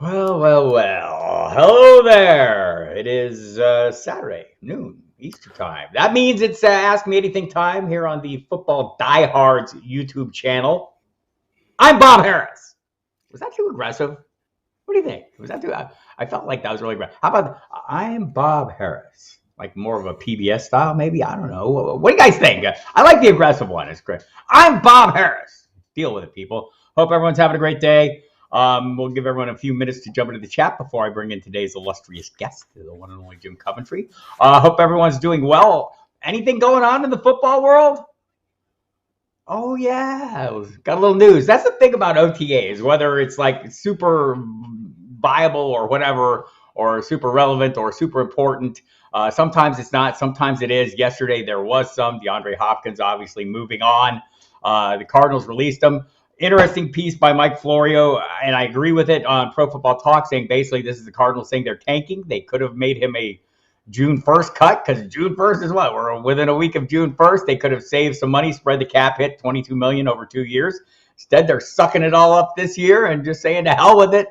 Well. Hello there. It is Saturday, noon, Easter time. That means it's Ask Me Anything time here on the Football Diehards YouTube channel. I'm Bob Harris. Was that too aggressive? What do you think? Was that too... I felt like that was really aggressive. How about I'm Bob Harris? Like more of a PBS style, maybe? I don't know. What do you guys think? I like the aggressive one. It's great. I'm Bob Harris. Deal with it, people. Hope everyone's having a great day. We'll give everyone a few minutes to jump into the chat before I bring in today's illustrious guest, the one and only Jim Coventry. Hope everyone's doing well. Anything going on in the football world? Oh, yeah. Got a little news. That's the thing about OTAs, whether it's like super viable or whatever, or super relevant or super important. Sometimes it's not. Sometimes it is. Yesterday, there was some. DeAndre Hopkins obviously moving on. The Cardinals released him. Interesting piece by Mike Florio, and I agree with it on Pro Football Talk, saying basically this is the Cardinals saying they're tanking. They could have made him a June 1st cut, because June 1st is what? We're within a week of June 1st. They could have saved some money, spread the cap hit, $22 million over 2 years. Instead, they're sucking it all up this year and just saying to hell with it.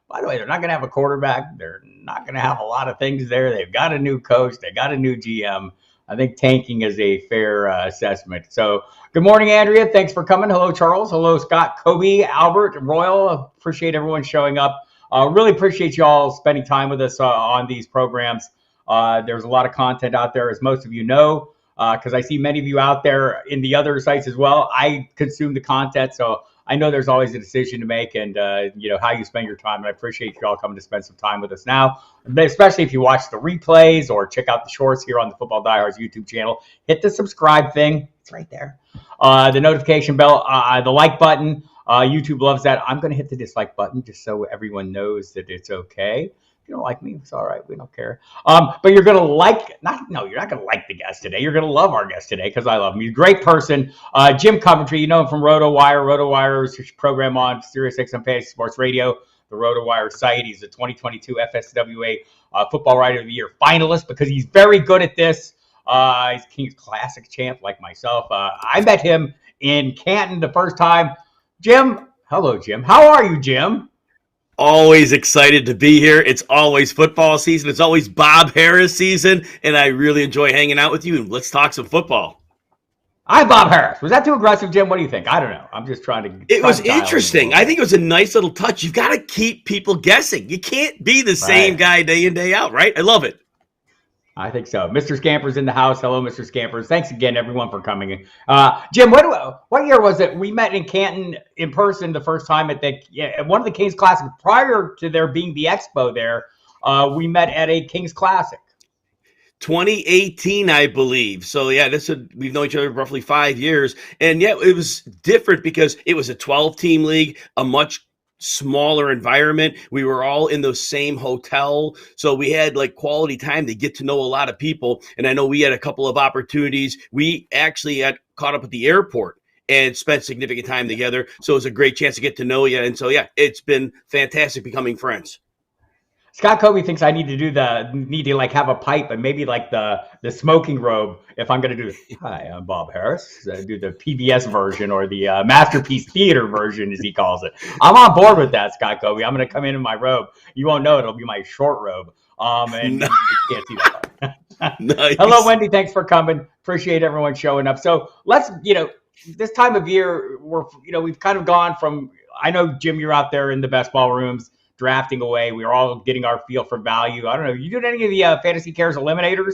By the way, they're not going to have a quarterback. They're not going to have a lot of things there. They've got a new coach. They got a new GM. I think tanking is a fair assessment. So good morning, Andrea. Thanks for coming. Hello, Charles. Hello, Scott, Kobe, Albert, Royal. Appreciate everyone showing up. Really appreciate you all spending time with us on these programs. There's a lot of content out there, as most of you know, because I see many of you out there in the other sites as well. I consume the content, so I know there's always a decision to make, and how you spend your time. And I appreciate you all coming to spend some time with us now, especially if you watch the replays or check out the shorts here on the Football Diehards YouTube channel. Hit the subscribe thing; it's right there. The notification bell, the like button. YouTube loves that. I'm going to hit the dislike button just so everyone knows that it's okay. You don't like me, it's all right. We don't care. But you're gonna you're not gonna like the guest today. You're gonna love our guest today because I love him. He's a great person. Jim Coventry, you know him from RotoWire. RotoWire's program on SiriusXM Fantasy Sports Radio, the RotoWire site. He's the 2022 FSWA Football Writer of the Year finalist because he's very good at this. He's King's Classic champ like myself. I met him in Canton the first time. Jim, hello, Jim. How are you, Jim? Always excited to be here. It's always football season. It's always Bob Harris season, and I really enjoy hanging out with you. And let's talk some football. I'm Bob Harris. Was that too aggressive, Jim? What do you think? I don't know. I'm just trying to. It was interesting. I think it was a nice little touch. You've got to keep people guessing. You can't be the same guy day in, day out, right? I love it. I think so. Mr. Scamper's in the house. Hello, Mr. Scampers. Thanks again, everyone, for coming. Jim, what year was it? We met in Canton in person the first time at one of the King's Classic. Prior to there being the expo there, we met at a King's Classic. 2018, I believe. So, yeah, we've known each other roughly 5 years. And, yeah, it was different because it was a 12-team league, a much smaller environment. We were all in the same hotel, so we had like quality time to get to know a lot of people. And I know we had a couple of opportunities. We actually got caught up at the airport and spent significant time together, so it was a great chance to get to know you. And so it's been fantastic becoming friends. Scott Kobe thinks I need to like have a pipe and maybe like the smoking robe if I'm going to do, hi, I'm Bob Harris, do the PBS version or the Masterpiece Theater version, as he calls it. I'm on board with that, Scott Kobe. I'm going to come in my robe. You won't know it'll be my short robe. And nice. You can't see that. Nice. Hello, Wendy. Thanks for coming. Appreciate everyone showing up. So let's, this time of year, we've kind of gone from, I know, Jim, you're out there in the best ball rooms, drafting away. We're all getting our feel for value. I don't know. You doing any of the Fantasy Cares Eliminators?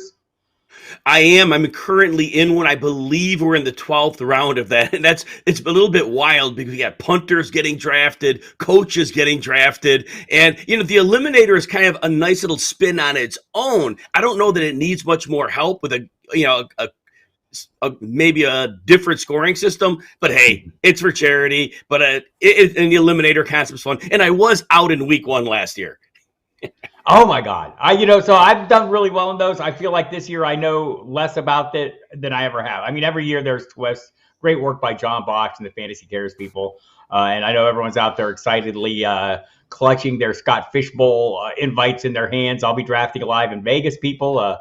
I am. I'm currently in one. I believe we're in the 12th round of that. And it's a little bit wild because we got punters getting drafted, coaches getting drafted. And, the Eliminator is kind of a nice little spin on its own. I don't know that it needs much more help with maybe a different scoring system, but hey, it's for charity. But and the Eliminator concept is fun. And I was out in week 1 last year. Oh my God! So I've done really well in those. I feel like this year I know less about it than I ever have. I mean, every year there's twists. Great work by John Box and the Fantasy Cares people, and I know everyone's out there excitedly clutching their Scott Fishbowl invites in their hands. I'll be drafting live in Vegas, people,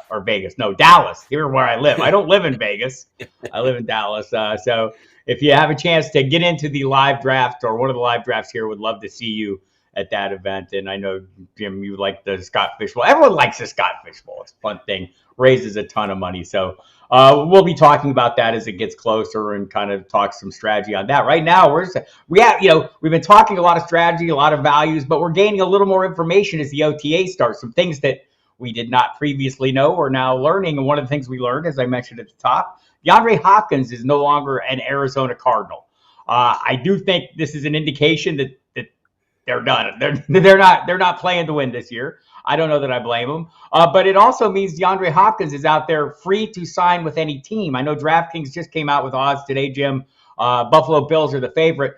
Dallas. Here where I live. I don't live in Vegas. I live in Dallas. So if you have a chance to get into the live draft or one of the live drafts here, would love to see you at that event. And I know, Jim, you like the Scott Fishbowl. Everyone likes the Scott Fishbowl. It's a fun thing, raises a ton of money. So we'll be talking about that as it gets closer and kind of talk some strategy on that. Right now, we've been talking a lot of strategy, a lot of values, but we're gaining a little more information as the OTA starts. Some things that we did not previously know, we're now learning. And one of the things we learned, as I mentioned at the top, DeAndre Hopkins is no longer an Arizona Cardinal. I do think this is an indication that they're done. They're not playing to win this year. I don't know that I blame them. But it also means DeAndre Hopkins is out there free to sign with any team. I know DraftKings just came out with odds today, Jim. Buffalo Bills are the favorite.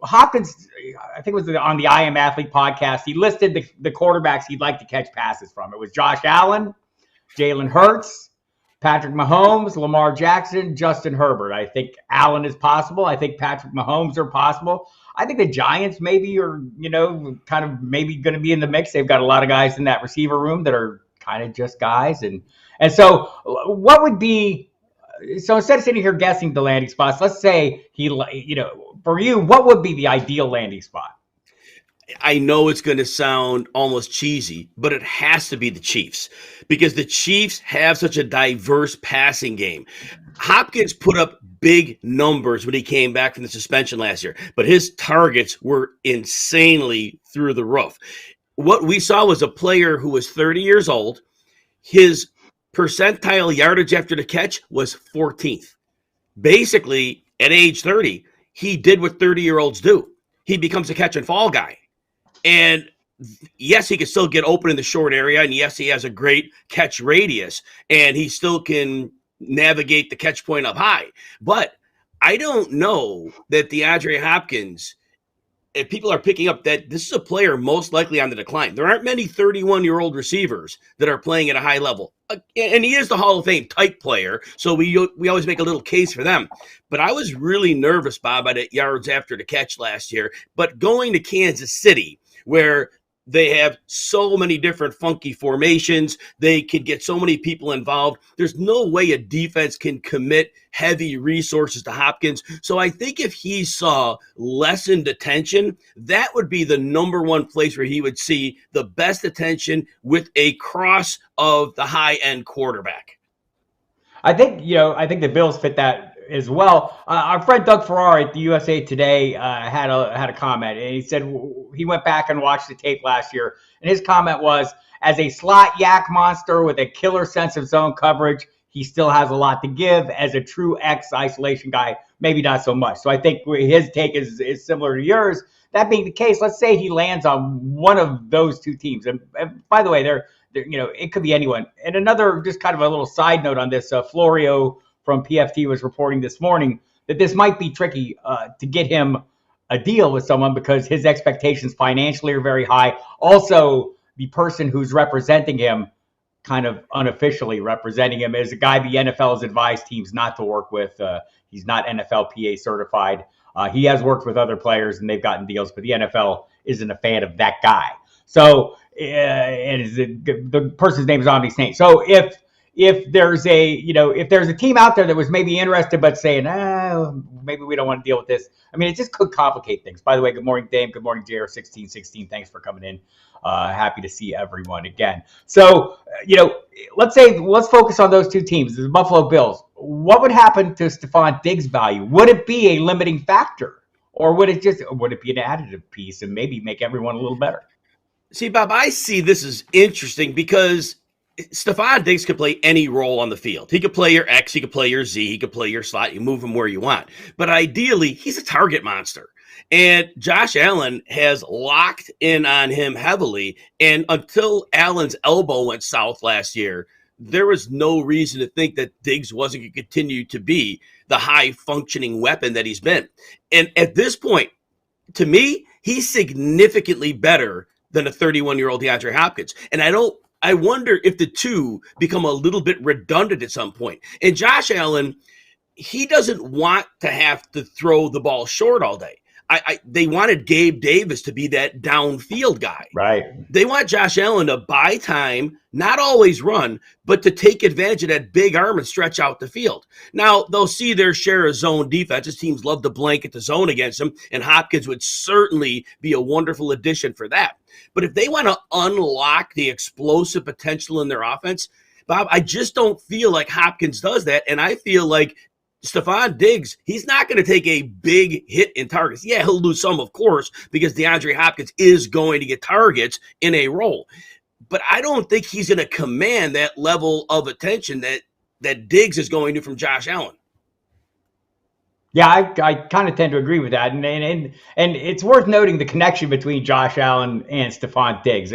Hopkins, I think it was on the I Am Athlete podcast, he listed the quarterbacks he'd like to catch passes from. It was Josh Allen, Jalen Hurts, Patrick Mahomes, Lamar Jackson, Justin Herbert. I think Allen is possible. I think Patrick Mahomes are possible. I think the Giants maybe are, kind of maybe going to be in the mix. They've got a lot of guys in that receiver room that are kind of just guys. And so what would be, so instead of sitting here guessing the landing spots, let's say for you, what would be the ideal landing spot? I know it's going to sound almost cheesy, but it has to be the Chiefs because the Chiefs have such a diverse passing game. Hopkins put up big numbers when he came back from the suspension last year, but his targets were insanely through the roof. What we saw was a player who was 30 years old. His percentile yardage after the catch was 14th. Basically, at age 30, he did what 30-year-olds do. He becomes a catch and fall guy. And yes, he can still get open in the short area. And yes, he has a great catch radius. And he still can navigate the catch point up high. But I don't know that DeAndre Hopkins, if people are picking up that this is a player most likely on the decline. There aren't many 31-year-old receivers that are playing at a high level. And he is the Hall of Fame type player, so we always make a little case for them. But I was really nervous, Bob, about the yards after the catch last year. But going to Kansas City, where they have so many different funky formations, they could get so many people involved. There's no way a defense can commit heavy resources to Hopkins. So I think if he saw lessened attention, that would be the number one place where he would see the best attention with a cross of the high-end quarterback. I think the Bills fit that as well. Our friend Doug Farrar at the USA Today had a comment, and he said he went back and watched the tape last year, and his comment was, as a slot yak monster with a killer sense of zone coverage, he still has a lot to give. As a true X isolation guy, maybe not so much. So I think his take is similar to yours. That being the case, let's say he lands on one of those two teams. And by the way, it could be anyone. And another, just kind of a little side note on this, Florio from PFT was reporting this morning that this might be tricky to get him a deal with someone because his expectations financially are very high. Also, the person who's representing him, kind of unofficially representing him, is a guy the NFL has advised teams not to work with. He's not NFLPA certified. He has worked with other players and they've gotten deals, but the NFL isn't a fan of that guy. So the person's name is on these names. So if there's a team out there that was maybe interested but saying, maybe we don't want to deal with this, I mean, it just could complicate things. By the way, good morning, Dame. Good morning, JR1616. Thanks for coming in. Happy to see everyone again. So, let's focus on those two teams, the Buffalo Bills. What would happen to Stephon Diggs' value? Would it be a limiting factor, or would it be an additive piece and maybe make everyone a little better? See, Bob, I see this as interesting because Stephon Diggs could play any role on the field. He could play your X, he could play your Z, he could play your slot. You move him where you want. But ideally, he's a target monster. And Josh Allen has locked in on him heavily. And until Allen's elbow went south last year, there was no reason to think that Diggs wasn't going to continue to be the high-functioning weapon that he's been. And at this point, to me, he's significantly better than a 31-year-old DeAndre Hopkins. And I wonder if the two become a little bit redundant at some point. And Josh Allen, he doesn't want to have to throw the ball short all day. They wanted Gabe Davis to be that downfield guy. Right. They want Josh Allen to buy time, not always run, but to take advantage of that big arm and stretch out the field. Now, they'll see their share of zone defenses. Teams love to blanket the zone against them, and Hopkins would certainly be a wonderful addition for that. But if they want to unlock the explosive potential in their offense, Bob, I just don't feel like Hopkins does that, and I feel like Stephon Diggs, he's not going to take a big hit in targets. Yeah, he'll lose some, of course, because DeAndre Hopkins is going to get targets in a role. But I don't think he's going to command that level of attention that Diggs is going to from Josh Allen. Yeah, I kind of tend to agree with that. And it's worth noting the connection between Josh Allen and Stephon Diggs.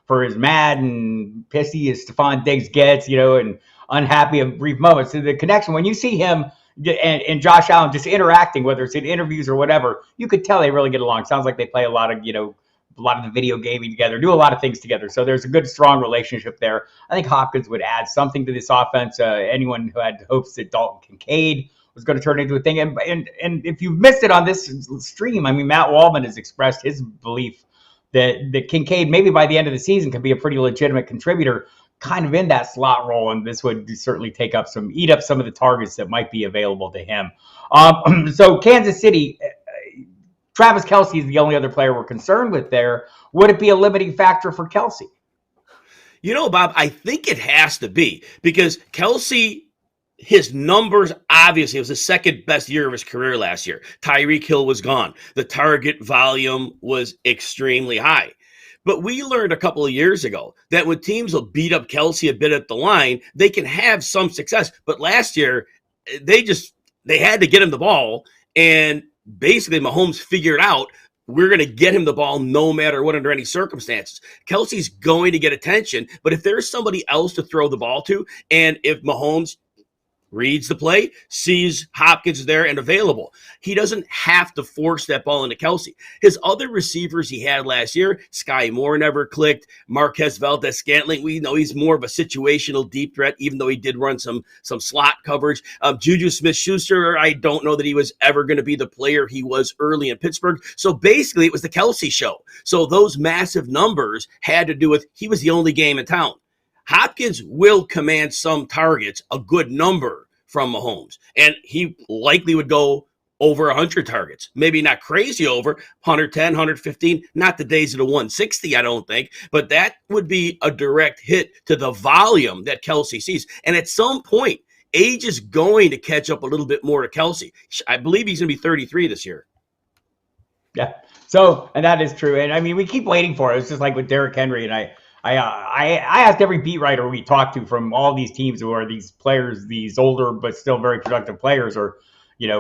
For as mad and pissy as Stephon Diggs gets, and unhappy of brief moments, so the connection, when you see him and Josh Allen just interacting, whether it's in interviews or whatever, you could tell they really get along. Sounds like they play a lot of the video gaming together, do a lot of things together. So there's a good, strong relationship there. I think Hopkins would add something to this offense. Anyone who had hopes that Dalton Kincaid was going to turn into a thing. And if you missed it on this stream, I mean, Matt Waldman has expressed his belief that Kincaid, maybe by the end of the season, could be a pretty legitimate contributor kind of in that slot role, and this would certainly eat up some of the targets that might be available to him. So Kansas City, Travis Kelce is the only other player we're concerned with there. Would it be a limiting factor for Kelce? Bob, I think it has to be, because Kelce, his numbers, obviously, it was the second best year of his career last year. Tyreek Hill was gone. The target volume was extremely high. But we learned a couple of years ago that when teams will beat up Kelce a bit at the line, they can have some success. But last year, they had to get him the ball, and basically Mahomes figured out, we're going to get him the ball no matter what, under any circumstances. Kelce's going to get attention, but if there's somebody else to throw the ball to, and if Mahomes reads the play, sees Hopkins is there and available, he doesn't have to force that ball into Kelce. His other receivers he had last year, Sky Moore never clicked. Marquez Valdez-Scantling, we know he's more of a situational deep threat, even though he did run some slot coverage. Juju Smith-Schuster, I don't know that he was ever going to be the player he was early in Pittsburgh. So basically, it was the Kelce show. So those massive numbers had to do with he was the only game in town. Hopkins will command some targets, a good number from Mahomes, and he likely would go over 100 targets. Maybe not crazy over 110, 115, not the days of the 160, I don't think, but that would be a direct hit to the volume that Kelce sees. And at some point, age is going to catch up a little bit more to Kelce. I believe he's going to be 33 this year. Yeah. So, and that is true. And I mean, we keep waiting for it. It's just like with Derrick Henry, and I asked every beat writer we talked to from all these teams who are these players, these older but still very productive players, or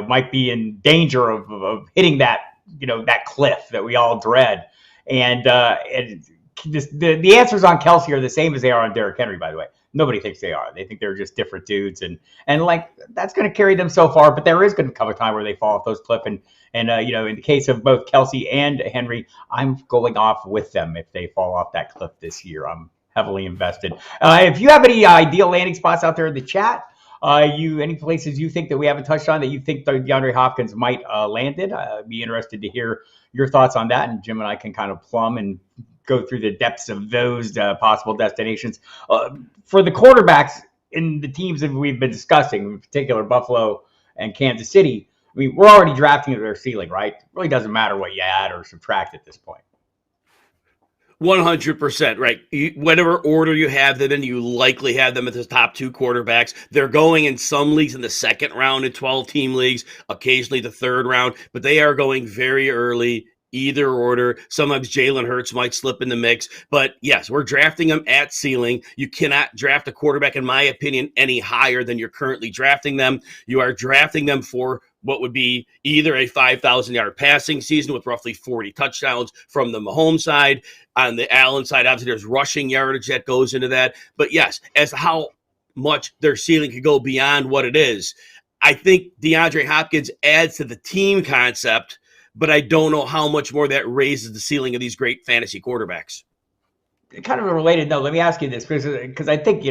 might be in danger of hitting that that cliff that we all dread. And the answers on Kelce are the same as they are on Derrick Henry. By the way, nobody thinks they are. They think they're just different dudes, and like that's going to carry them so far. But there is going to come a time where they fall off those cliff, and in the case of both Kelce and Henry, I'm going off with them if they fall off that cliff this year. I'm heavily invested. If you have any ideal landing spots out there in the chat, any places you think that we haven't touched on that you think DeAndre Hopkins might land in, I'd be interested to hear your thoughts on that. And Jim and I can kind of plumb and go through the depths of those possible destinations. For the quarterbacks in the teams that we've been discussing, in particular Buffalo and Kansas City, I mean, we're already drafting at their ceiling, right? It really doesn't matter what you add or subtract at this point. 100%, right? Whatever order you have them in, you likely have them at the top two quarterbacks. They're going in some leagues in the second round in 12-team leagues, occasionally the third round, but they are going very early, either order. Sometimes Jalen Hurts might slip in the mix, but yes, we're drafting them at ceiling. You cannot draft a quarterback, in my opinion, any higher than you're currently drafting them. You are drafting them for what would be either a 5,000-yard passing season with roughly 40 touchdowns from the Mahomes side. On the Allen side, obviously there's rushing yardage that goes into that. But yes, as to how much their ceiling could go beyond what it is, I think DeAndre Hopkins adds to the team concept, but I don't know how much more that raises the ceiling of these great fantasy quarterbacks. Kind of a related note, let me ask you this, because I think,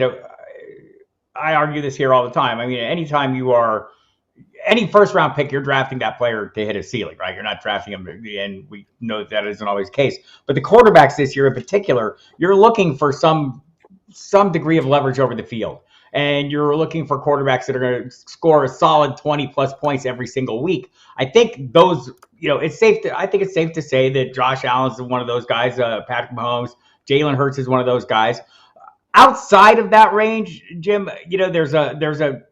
I argue this here all the time. I mean, anytime you are any first round pick, you're drafting that player to hit a ceiling, right? You're not drafting him, and we know that isn't always the case. But the quarterbacks this year in particular, you're looking for some degree of leverage over the field. And you're looking for quarterbacks that are going to score a solid 20 plus points every single week. I think those, I think it's safe to say that Josh Allen's one of those guys, Patrick Mahomes, Jalen Hurts is one of those guys. Outside of that range, Jim, the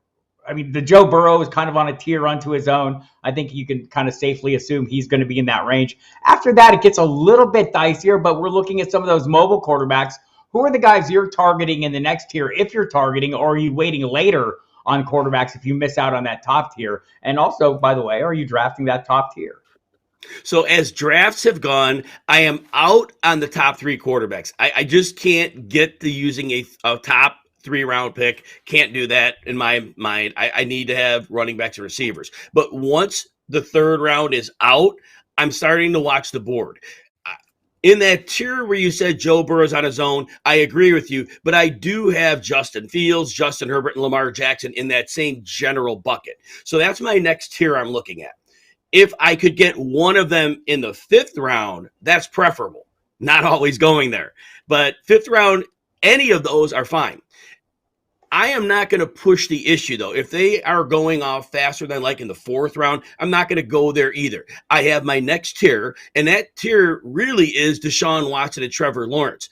Joe Burrow is kind of on a tier unto his own. I think you can kind of safely assume he's going to be in that range. After that, it gets a little bit dicier, but we're looking at some of those mobile quarterbacks. Who are the guys you're targeting in the next tier, if you're targeting, or are you waiting later on quarterbacks if you miss out on that top tier? And also, by the way, are you drafting that top tier? So as drafts have gone, I am out on the top 3 quarterbacks. I just can't get to using a top 3-round pick. Can't do that in my mind. I need to have running backs and receivers. But once the 3rd round is out, I'm starting to watch the board. In that tier where you said Joe Burrow's on his own, I agree with you, but I do have Justin Fields, Justin Herbert, and Lamar Jackson in that same general bucket. So that's my next tier I'm looking at. If I could get one of them in the 5th round, that's preferable. Not always going there. But 5th round, any of those are fine. I am not going to push the issue, though. If they are going off faster than like in the 4th round, I'm not going to go there either. I have my next tier, and that tier really is Deshaun Watson and Trevor Lawrence.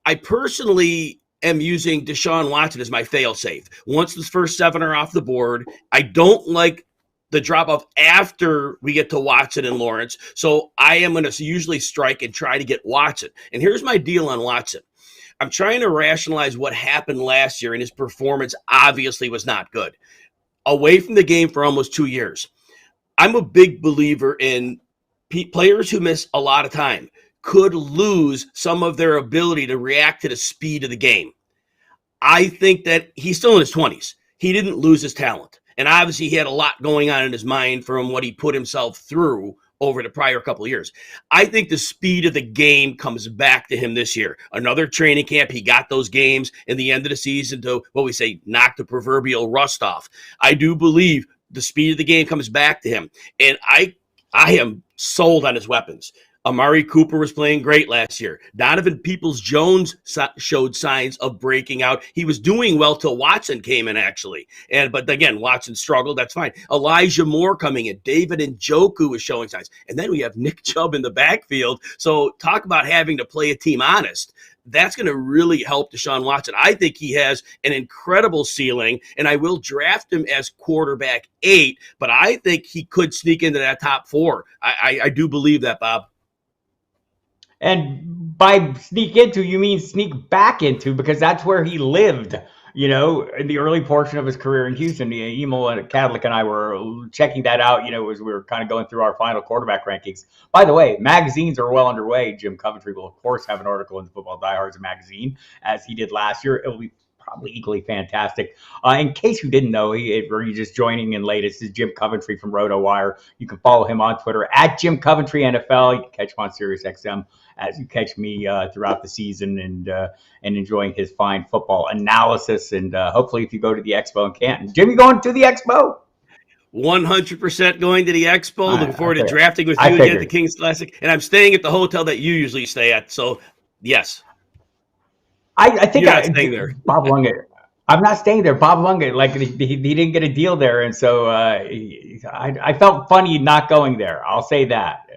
I personally am using Deshaun Watson as my fail-safe. Once the first 7 are off the board, I don't like the drop-off after we get to Watson and Lawrence, so I am going to usually strike and try to get Watson. And here's my deal on Watson. I'm trying to rationalize what happened last year, and his performance obviously was not good. Away from the game for almost 2 years. I'm a big believer in players who miss a lot of time could lose some of their ability to react to the speed of the game. I think that he's still in his 20s. He didn't lose his talent. And obviously he had a lot going on in his mind from what he put himself through over the prior couple of years. I think the speed of the game comes back to him this year. Another training camp, he got those games in the end of the season to, what we say, knock the proverbial rust off. I do believe the speed of the game comes back to him. And I am sold on his weapons. Amari Cooper was playing great last year. Donovan Peoples-Jones showed signs of breaking out. He was doing well till Watson came in, actually. But again, Watson struggled. That's fine. Elijah Moore coming in. David Njoku was showing signs. And then we have Nick Chubb in the backfield. So talk about having to play a team honest. That's going to really help Deshaun Watson. I think he has an incredible ceiling, and I will draft him as quarterback 8, but I think he could sneak into that top 4. I do believe that, Bob. And by sneak into, you mean sneak back into, because that's where he lived, in the early portion of his career in Houston. Emil and Cadlick and I were checking that out, as we were kind of going through our final quarterback rankings. By the way, magazines are well underway. Jim Coventry will, of course, have an article in the Football Diehards magazine, as he did last year. It will be probably equally fantastic. In case you didn't know, or you're just joining in late, this is Jim Coventry from RotoWire. You can follow him on Twitter at Jim Coventry NFL. You can catch him on SiriusXM as you catch me throughout the season and enjoying his fine football analysis. And hopefully, if you go to the Expo in Canton, Jim, you going to the Expo? 100% going to the Expo. Looking forward to drafting with you again at the Kings Classic. And I'm staying at the hotel that you usually stay at. So, yes. I think I'm staying there. Bob Lungett. I'm not staying there. Bob Lungett, like he didn't get a deal there, and so I felt funny not going there. I'll say that.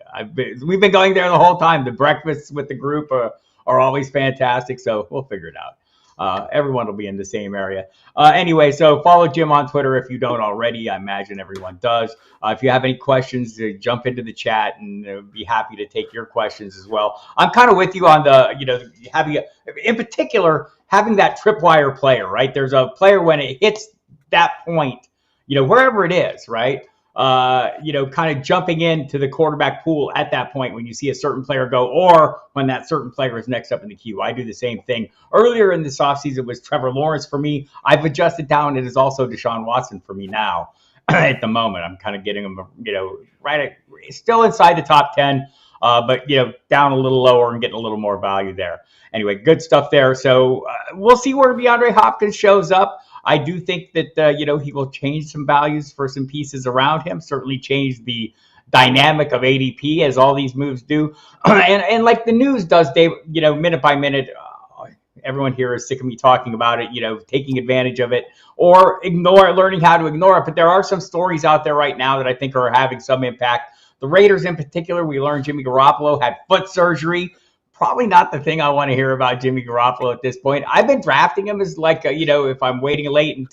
We've been going there the whole time. The breakfasts with the group are always fantastic, so we'll figure it out. Everyone will be in the same area. Anyway, so follow Jim on Twitter if you don't already. I imagine everyone does. If you have any questions, jump into the chat and be happy to take your questions as well. I'm kind of with you on the, in particular, having that tripwire player, right? There's a player when it hits that point, wherever it is, right? Kind of jumping into the quarterback pool at that point when you see a certain player go, or when that certain player is next up in the queue. I do the same thing. Earlier in this offseason was Trevor Lawrence for me. I've adjusted down. It is also Deshaun Watson for me now. At the moment, I'm kind of getting him, still inside the top 10, but, down a little lower and getting a little more value there. Anyway, good stuff there. So we'll see where DeAndre Hopkins shows up. I do think that, he will change some values for some pieces around him, certainly change the dynamic of ADP as all these moves do. And like the news does, Dave, minute by minute, everyone here is sick of me talking about it, taking advantage of it or learning how to ignore it. But there are some stories out there right now that I think are having some impact. The Raiders in particular, we learned Jimmy Garoppolo had foot surgery. Probably not the thing I want to hear about Jimmy Garoppolo at this point. I've been drafting him as like, if I'm waiting late and,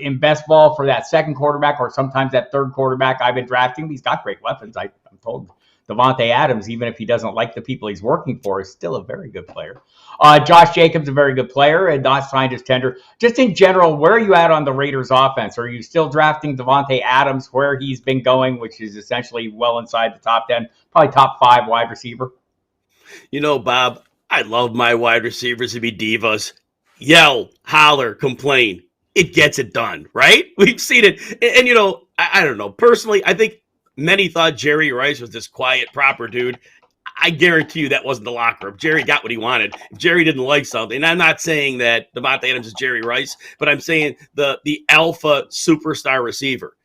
in best ball for that second quarterback or sometimes that third quarterback, I've been drafting him. He's got great weapons. I'm told Devontae Adams, even if he doesn't like the people he's working for, is still a very good player. Josh Jacobs, a very good player and not signed as tender. Just in general, where are you at on the Raiders offense? Are you still drafting Devontae Adams where he's been going, which is essentially well inside the top 10, probably top 5 wide receiver? Bob, I love my wide receivers to be divas. Yell, holler, complain. It gets it done, right? We've seen it. And I don't know. Personally, I think many thought Jerry Rice was this quiet, proper dude. I guarantee you that wasn't the locker room. Jerry got what he wanted. If Jerry didn't like something, and I'm not saying that Devontae Adams is Jerry Rice, but I'm saying the alpha superstar receiver.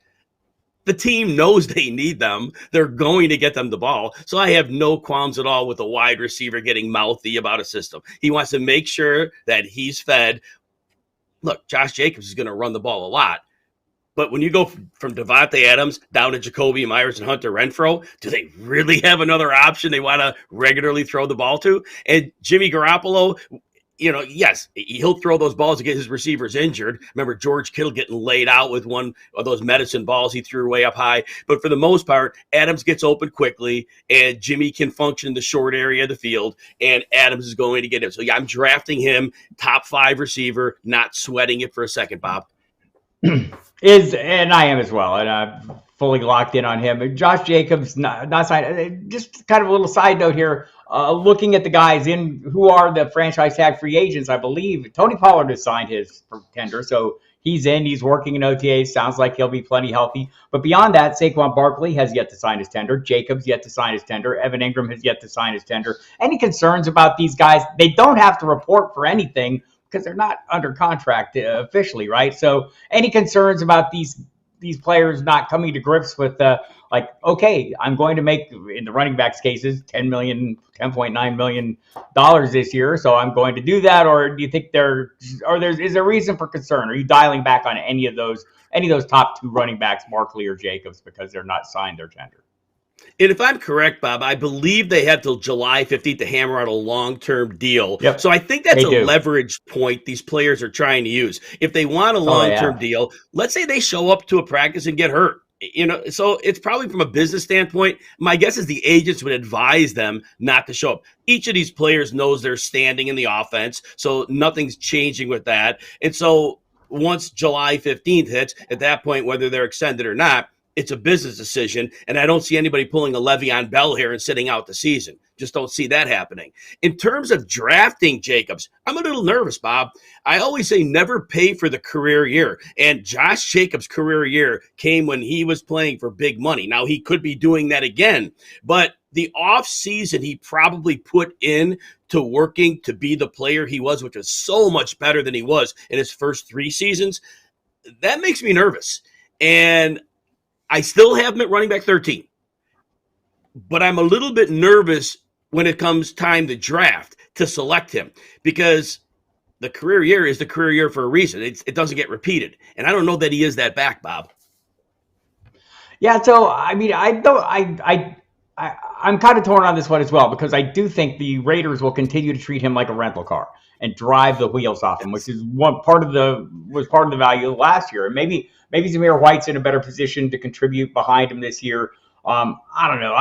The team knows they need them. They're going to get them the ball. So I have no qualms at all with a wide receiver getting mouthy about a system. He wants to make sure that he's fed. Look, Josh Jacobs is going to run the ball a lot. But when you go from Devontae Adams down to Jacoby Myers and Hunter Renfrow, do they really have another option they want to regularly throw the ball to? And Jimmy Garoppolo, yes, he'll throw those balls to get his receivers injured. Remember George Kittle getting laid out with one of those medicine balls he threw way up high. But for the most part, Adams gets open quickly, and Jimmy can function in the short area of the field, and Adams is going to get him. So, yeah, I'm drafting him top 5 receiver, not sweating it for a second, Bob. And I am as well, and I'm fully locked in on him. Josh Jacobs, not signed. Just kind of a little side note here. Looking at the guys who are the franchise tag free agents, I believe Tony Pollard has signed his tender, so he's in. He's working in OTAs. Sounds like he'll be plenty healthy. But beyond that, Saquon Barkley has yet to sign his tender. Jacobs yet to sign his tender. Evan Ingram has yet to sign his tender. Any concerns about these guys? They don't have to report for anything because they're not under contract officially, right? So any concerns about these players not coming to grips with okay, I'm going to make, in the running backs cases, $10.9 million this year, so I'm going to do that? Or do you think is there reason for concern? Are you dialing back on any of those top 2 running backs, Barkley or Jacobs, because they're not signed their tender? And if I'm correct, Bob, I believe they have till July 15th to hammer out a long-term deal. Yep. So I think that's a leverage point these players are trying to use. If they want a long-term deal, let's say they show up to a practice and get hurt. So it's probably from a business standpoint, my guess is the agents would advise them not to show up. Each of these players knows they're standing in the offense, so nothing's changing with that. And so once July 15th hits, at that point, whether they're extended or not, it's a business decision, and I don't see anybody pulling a Le'Veon Bell here and sitting out the season. Just don't see that happening. In terms of drafting Jacobs, I'm a little nervous, Bob. I always say never pay for the career year, and Josh Jacobs' career year came when he was playing for big money. Now, he could be doing that again, but the off season he probably put in to working to be the player he was, which was so much better than he was in his first 3 seasons, that makes me nervous. And I still have him at running back 13, but I'm a little bit nervous when it comes time to draft to select him because the career year is the career year for a reason. It doesn't get repeated, and I don't know that he is that back, Bob. Yeah, so I mean, I'm kind of torn on this one as well because I do think the Raiders will continue to treat him like a rental car and drive the wheels off him, which is part of the value of last year. And maybe Zamir White's in a better position to contribute behind him this year. I don't know.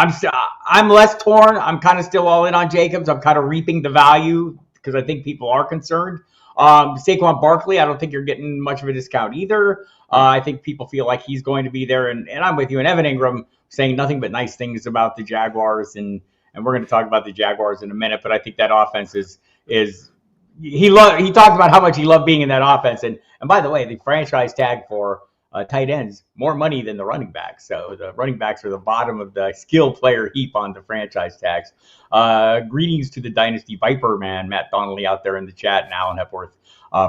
I'm less torn. I'm kind of still all in on Jacobs. I'm kind of reaping the value because I think people are concerned. Saquon Barkley, I don't think you're getting much of a discount either. I think people feel like he's going to be there, and I'm with you. And Evan Ingram saying nothing but nice things about the Jaguars, and we're going to talk about the Jaguars in a minute. But I think that offense is he talks about how much he loved being in that offense, and by the way, the franchise tag for tight ends more money than the running backs. So the running backs are the bottom of the skill player heap on the franchise tags. Greetings to the Dynasty Viper man, Matt Donnelly out there in the chat, and Alan Hepworth.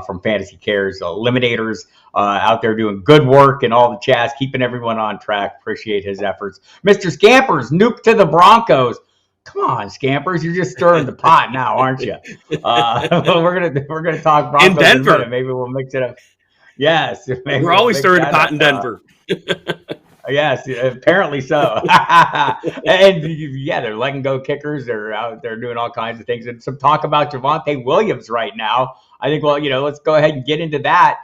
from Fantasy Cares Eliminators, out there doing good work in all the chats, keeping everyone on track. Appreciate his efforts. Mr. Scampers, nuke to the Broncos. Come on, Scampers, you're just stirring the pot now, aren't you? We're gonna talk Broncos in a minute. Maybe we'll mix it up. Yes, maybe we're always stirring the pot in Denver. Yes, apparently so. And yeah, they're letting go kickers. They're out there doing all kinds of things. And some talk about Javonte Williams right now. I think, well, let's go ahead and get into that.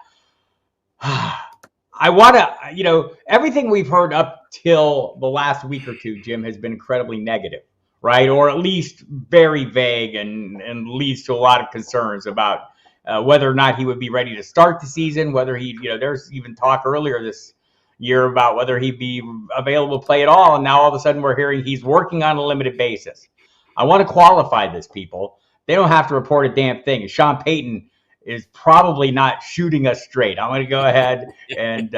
I want to, everything we've heard up till the last week or two, Jim, has been incredibly negative, right? Or at least very vague and leads to a lot of concerns about whether or not he would be ready to start the season, whether there's even talk earlier this year about whether he'd be available to play at all. And now all of a sudden we're hearing he's working on a limited basis. I want to qualify this, people. They don't have to report a damn thing. Sean Payton is probably not shooting us straight. I'm going to go ahead and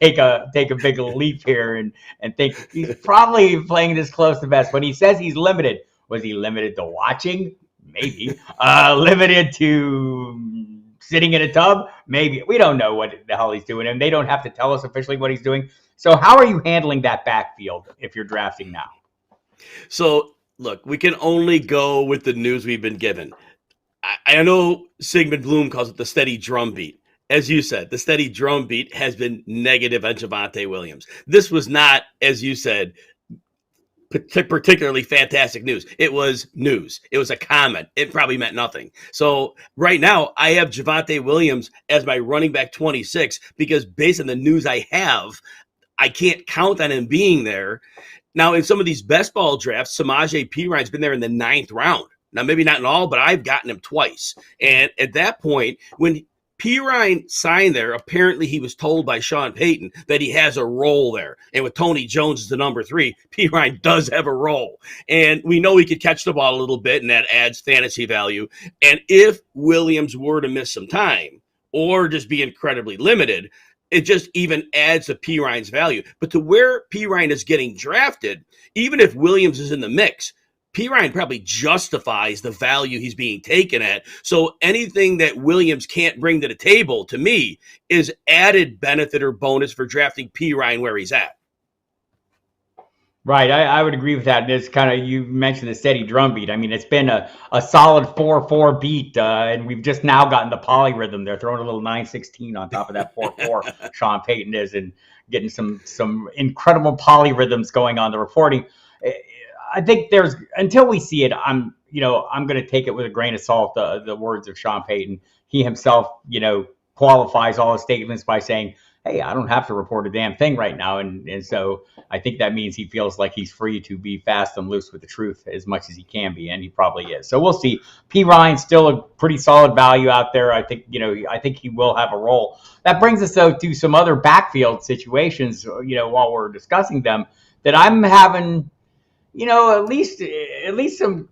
take a big leap here and think he's probably playing this close to best. When he says he's limited, was he limited to watching? Maybe. Limited to sitting in a tub? Maybe. We don't know what the hell he's doing, and they don't have to tell us officially what he's doing. So how are you handling that backfield if you're drafting now? So, look, we can only go with the news we've been given. I know Sigmund Bloom calls it the steady drumbeat. As you said, the steady drumbeat has been negative on Javonte Williams. This was not, as you said, particularly fantastic news. It was news. It was a comment. It probably meant nothing. So right now I have Javonte Williams as my running back 26 because based on the news I have, I can't count on him being there. Now in some of these best ball drafts, Samaje Perine's been there in the 9th round. Now maybe not in all, but I've gotten him twice. And at that point, when Perine signed there, apparently he was told by Sean Payton that he has a role there. And with Tony Jones as the number 3, Perine does have a role. And we know he could catch the ball a little bit, and that adds fantasy value. And if Williams were to miss some time or just be incredibly limited, it just even adds to Perine's value. But to where Perine is getting drafted, even if Williams is in the mix, Perine probably justifies the value he's being taken at. So anything that Williams can't bring to the table, to me, is added benefit or bonus for drafting Perine where he's at. Right. I would agree with that. And it's kind of, you mentioned the steady drumbeat. I mean, it's been a solid 4-4 beat, and we've just now gotten the polyrhythm. They're throwing a little 9-16 on top of that 4-4. Sean Payton is, and getting some incredible polyrhythms going on the reporting. I think until we see it, I'm going to take it with a grain of salt, the words of Sean Payton. He himself, qualifies all his statements by saying, hey, I don't have to report a damn thing right now. And so I think that means he feels like he's free to be fast and loose with the truth as much as he can be. And he probably is. So we'll see. Perine's still a pretty solid value out there. I think he will have a role. That brings us, though, to some other backfield situations, while we're discussing them, that I'm having, at least some,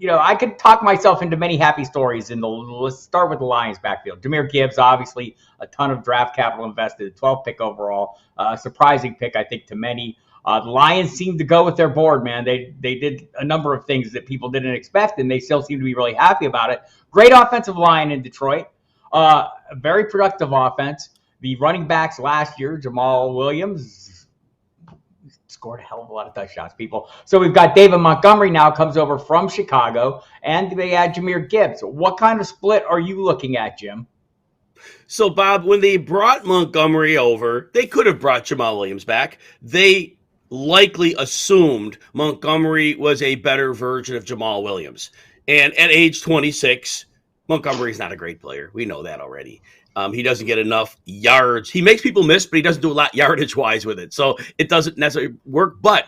I could talk myself into many happy stories. Let's start with the Lions backfield. Jahmyr Gibbs, obviously a ton of draft capital invested, 12th pick overall, surprising pick, I think, to many. The Lions seemed to go with their board, man. They did a number of things that people didn't expect, and they still seem to be really happy about it. Great offensive line in Detroit, a very productive offense. The running backs last year, Jamal Williams, scored a hell of a lot of touchdowns, people. So we've got David Montgomery now comes over from Chicago, and they add Jahmyr Gibbs. What kind of split are you looking at, Jim? So, Bob, when they brought Montgomery over, they could have brought Jamal Williams back. They likely assumed Montgomery was a better version of Jamal Williams. And at age 26, Montgomery's not a great player. We know that already. He doesn't get enough yards. He makes people miss, but he doesn't do a lot yardage-wise with it. So it doesn't necessarily work, but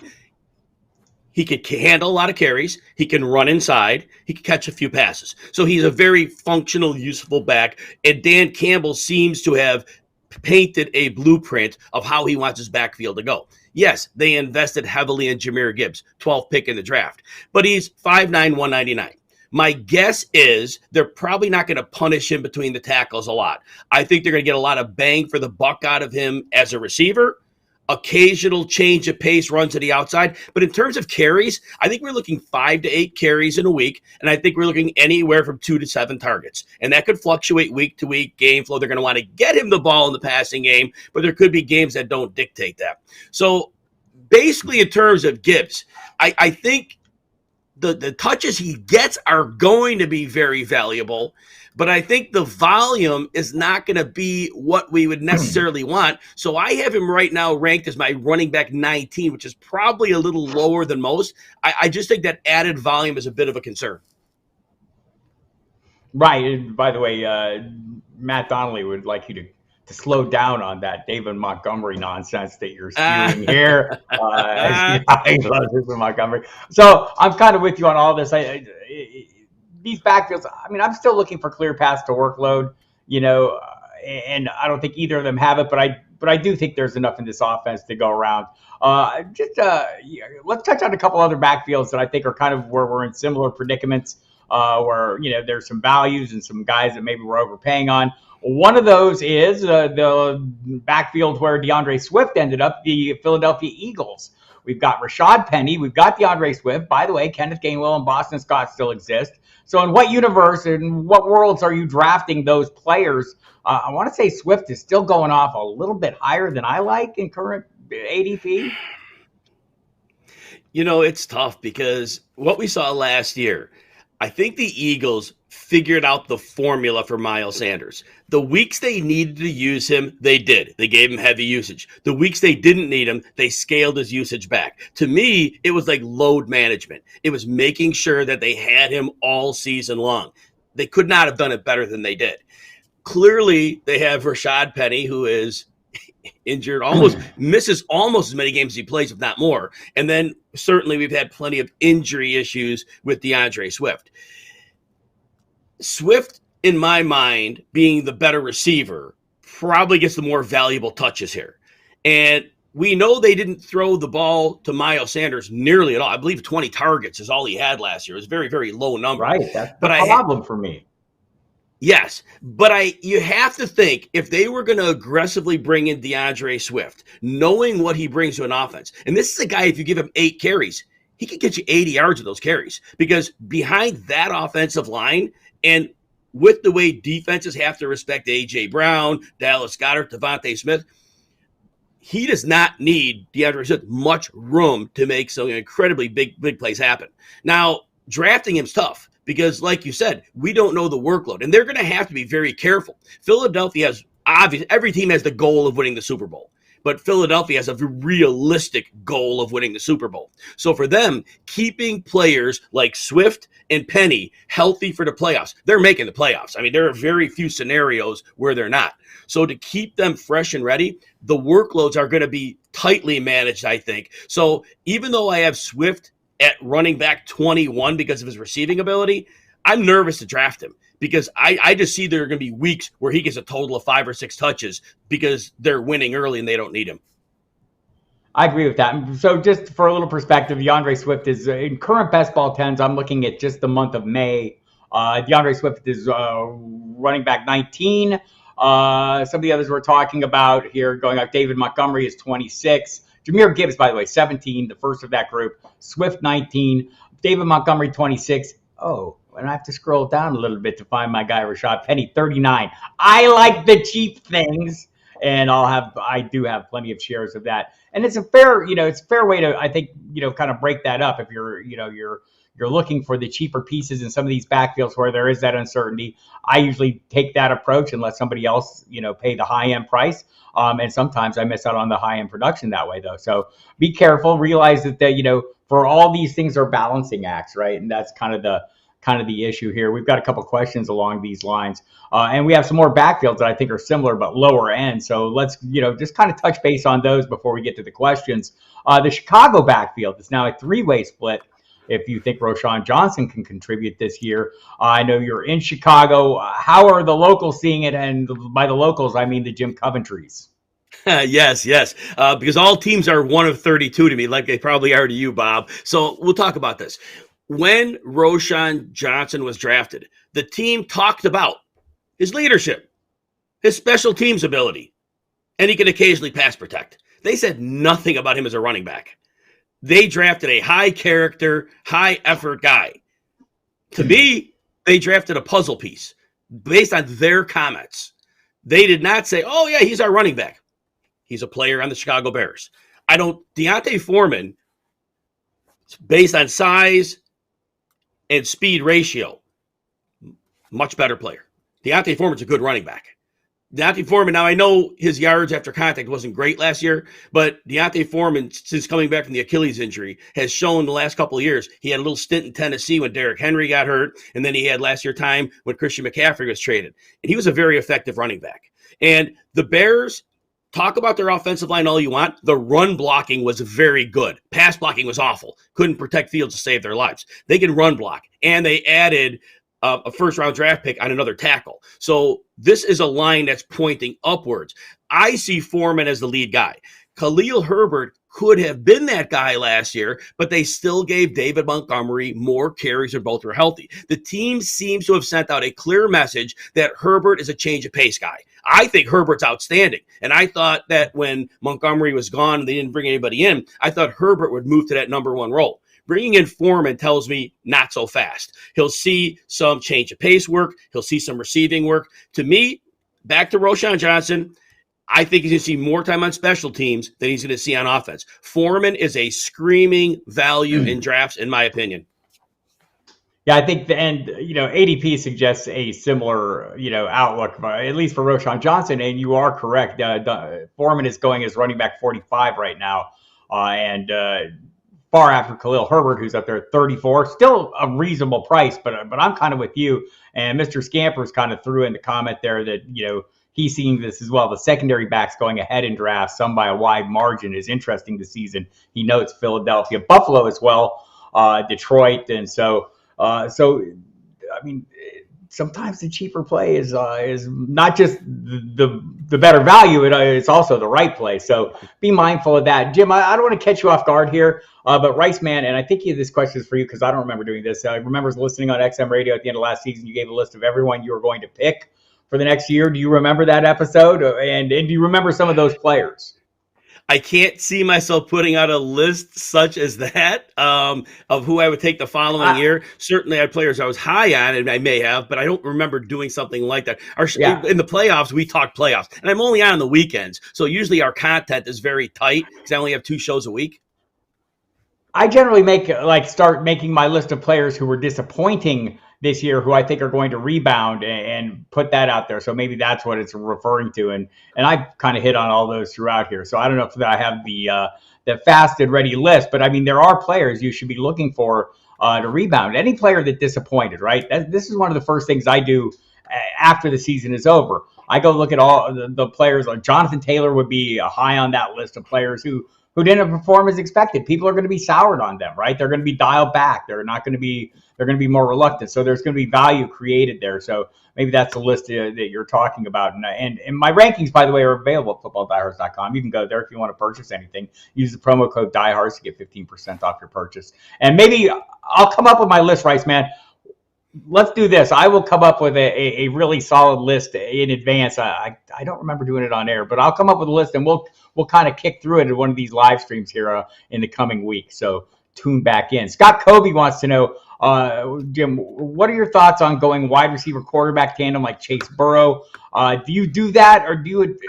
he could handle a lot of carries. He can run inside. He can catch a few passes. So he's a very functional, useful back. And Dan Campbell seems to have painted a blueprint of how he wants his backfield to go. Yes, they invested heavily in Jahmyr Gibbs, 12th pick in the draft, but he's 5'9", 199. My guess is they're probably not going to punish him between the tackles a lot. I think they're going to get a lot of bang for the buck out of him as a receiver. occasional change of pace runs to the outside. But in terms of carries, I think we're looking 5 to 8 carries in a week. And I think we're looking anywhere from 2 to 7 targets. And that could fluctuate week to week, game flow. They're going to want to get him the ball in the passing game, but there could be games that don't dictate that. So basically, in terms of Gibbs, I think the touches he gets are going to be very valuable. But I think the volume is not going to be what we would necessarily want. So I have him right now ranked as my running back 19, which is probably a little lower than most. I just think that added volume is a bit of a concern. Right. And by the way, Matt Donnelly would like you to slow down on that David Montgomery nonsense that you're spewing here. I love David Montgomery. So I'm kind of with you on all this. These backfields, I mean, I'm still looking for clear paths to workload, and I don't think either of them have it, but I do think there's enough in this offense to go around. Let's touch on a couple other backfields that I think are kind of where we're in similar predicaments, where, there's some values and some guys that maybe we're overpaying on. One of those is the backfield where DeAndre Swift ended up, the Philadelphia Eagles. We've got Rashad Penny. We've got DeAndre Swift. By the way, Kenneth Gainwell and Boston Scott still exist. So in what universe and what worlds are you drafting those players? I want to say Swift is still going off a little bit higher than I like in current ADP. It's tough because what we saw last year, I think the Eagles figured out the formula for Miles Sanders. The weeks they needed to use him, they did. They gave him heavy usage. The weeks they didn't need him, they scaled his usage back. To me, it was like load management. It was making sure that they had him all season long. They could not have done it better than they did. Clearly, they have Rashad Penny, who is injured, misses almost as many games as he plays, if not more. And then certainly we've had plenty of injury issues with DeAndre Swift. Swift, in my mind, being the better receiver, probably gets the more valuable touches here. And we know they didn't throw the ball to Miles Sanders nearly at all. I believe 20 targets is all he had last year. It was a very, very low number. Right. That's the problem for me. Yes, but you have to think if they were going to aggressively bring in DeAndre Swift, knowing what he brings to an offense, and this is a guy, if you give him 8 carries, he could get you 80 yards of those carries, because behind that offensive line and with the way defenses have to respect A.J. Brown, Dallas Goedert, Devontae Smith, he does not need DeAndre Swift much room to make some incredibly big plays happen. Now, drafting him's tough because, like you said, we don't know the workload, and they're going to have to be very careful. Philadelphia has every team has the goal of winning the Super Bowl, but Philadelphia has a realistic goal of winning the Super Bowl. So for them, keeping players like Swift and Penny healthy for the playoffs, they're making the playoffs. I mean, there are very few scenarios where they're not. So to keep them fresh and ready, the workloads are going to be tightly managed, I think. So even though I have Swift at running back 21 because of his receiving ability, I'm nervous to draft him because I just see there are going to be weeks where he gets a total of 5 or 6 touches because they're winning early and they don't need him. I agree with that. So just for a little perspective, DeAndre Swift is in current best ball 10s. I'm looking at just the month of May. DeAndre Swift is running back 19. Some of the others we're talking about here going up, David Montgomery is 26. Jahmyr Gibbs, by the way, 17, the first of that group. Swift, 19. David Montgomery, 26. Oh, and I have to scroll down a little bit to find my guy, Rashad Penny, 39. I like the cheap things, and I do have plenty of shares of that. And it's a fair way to, I think, kind of break that up if you're looking for the cheaper pieces in some of these backfields where there is that uncertainty. I usually take that approach and let somebody else, pay the high-end price. And sometimes I miss out on the high-end production that way, though. So be careful. Realize that, for all these things are balancing acts, right? And that's kind of the issue here. We've got a couple questions along these lines. And we have some more backfields that I think are similar but lower end. So let's, just kind of touch base on those before we get to the questions. The Chicago backfield is now a 3-way split. If you think Roschon Johnson can contribute this year. I know you're in Chicago. How are the locals seeing it? And by the locals, I mean the Jim Coventrys. Yes. Because all teams are 1 of 32 to me, like they probably are to you, Bob. So we'll talk about this. When Roschon Johnson was drafted, the team talked about his leadership, his special teams ability, and he can occasionally pass protect. They said nothing about him as a running back. They drafted a high character, high effort guy. To me, they drafted a puzzle piece based on their comments. They did not say, oh, yeah, he's our running back. He's a player on the Chicago Bears. Deontay Foreman, based on size and speed ratio, much better player. Deontay Foreman's a good running back. Deontay Foreman, now I know his yards after contact wasn't great last year, but Deontay Foreman, since coming back from the Achilles injury, has shown the last couple of years. He had a little stint in Tennessee when Derrick Henry got hurt, and then he had last year time when Christian McCaffrey was traded. And he was a very effective running back. And the Bears, talk about their offensive line all you want. The run blocking was very good. Pass blocking was awful. Couldn't protect Fields to save their lives. They can run block. And they added a first-round draft pick on another tackle. So this is a line that's pointing upwards. I see Foreman as the lead guy. Khalil Herbert could have been that guy last year, but they still gave David Montgomery more carries when both were healthy. The team seems to have sent out a clear message that Herbert is a change of pace guy. I think Herbert's outstanding, and I thought that when Montgomery was gone and they didn't bring anybody in, I thought Herbert would move to that number one role. Bringing in Foreman tells me not so fast. He'll see some change of pace work. He'll see some receiving work. To me, back to Roschon Johnson, I think he's going to see more time on special teams than he's going to see on offense. Foreman is a screaming value in drafts, in my opinion. Yeah, I think ADP suggests a similar, outlook, at least for Roschon Johnson, and you are correct. Foreman is going as running back 45 right now, and far after Khalil Herbert, who's up there at 34. Still a reasonable price, but I'm kind of with you. And Mr. Scampers kind of threw in the comment there that, he's seeing this as well. The secondary backs going ahead in drafts, some by a wide margin, is interesting this season. He notes Philadelphia, Buffalo as well, Detroit. And so, sometimes the cheaper play is not just the better value, it's also the right play. So be mindful of that. Jim, I don't want to catch you off guard here, but Rice Man, and I think this question is for you because I don't remember doing this. I remember listening on XM Radio at the end of last season. You gave a list of everyone you were going to pick for the next year. Do you remember that episode? And do you remember some of those players? I can't see myself putting out a list such as that of who I would take the following year. Certainly I had players I was high on, and I may have, but I don't remember doing something like that. In the playoffs, we talk playoffs, and I'm only on the weekends. So usually our content is very tight because I only have 2 shows a week. I generally start making my list of players who were disappointing this year, who I think are going to rebound, and put that out there. So maybe that's what it's referring to. And I kind of hit on all those throughout here. So I don't know if I have the fast and ready list, but I mean, there are players you should be looking for to rebound. Any player that disappointed, right? This is one of the first things I do after the season is over. I go look at all the players. Like Jonathan Taylor would be high on that list of players who didn't perform as expected. People are going to be soured on them, right? They're going to be dialed back. They're going to be more reluctant. So there's going to be value created there. So maybe that's the list that you're talking about. And my rankings, by the way, are available at FootballDiehards.com. You can go there if you want to purchase anything. Use the promo code DieHards to get 15% off your purchase. And maybe I'll come up with my list, Rice Man. Let's do this. I will come up with a really solid list in advance. I don't remember doing it on air, but I'll come up with a list, and we'll kind of kick through it in one of these live streams here in the coming week. So tune back in. Scott Kobe wants to know, Jim, what are your thoughts on going wide receiver quarterback tandem like Chase Burrow? Do you do that, or do you?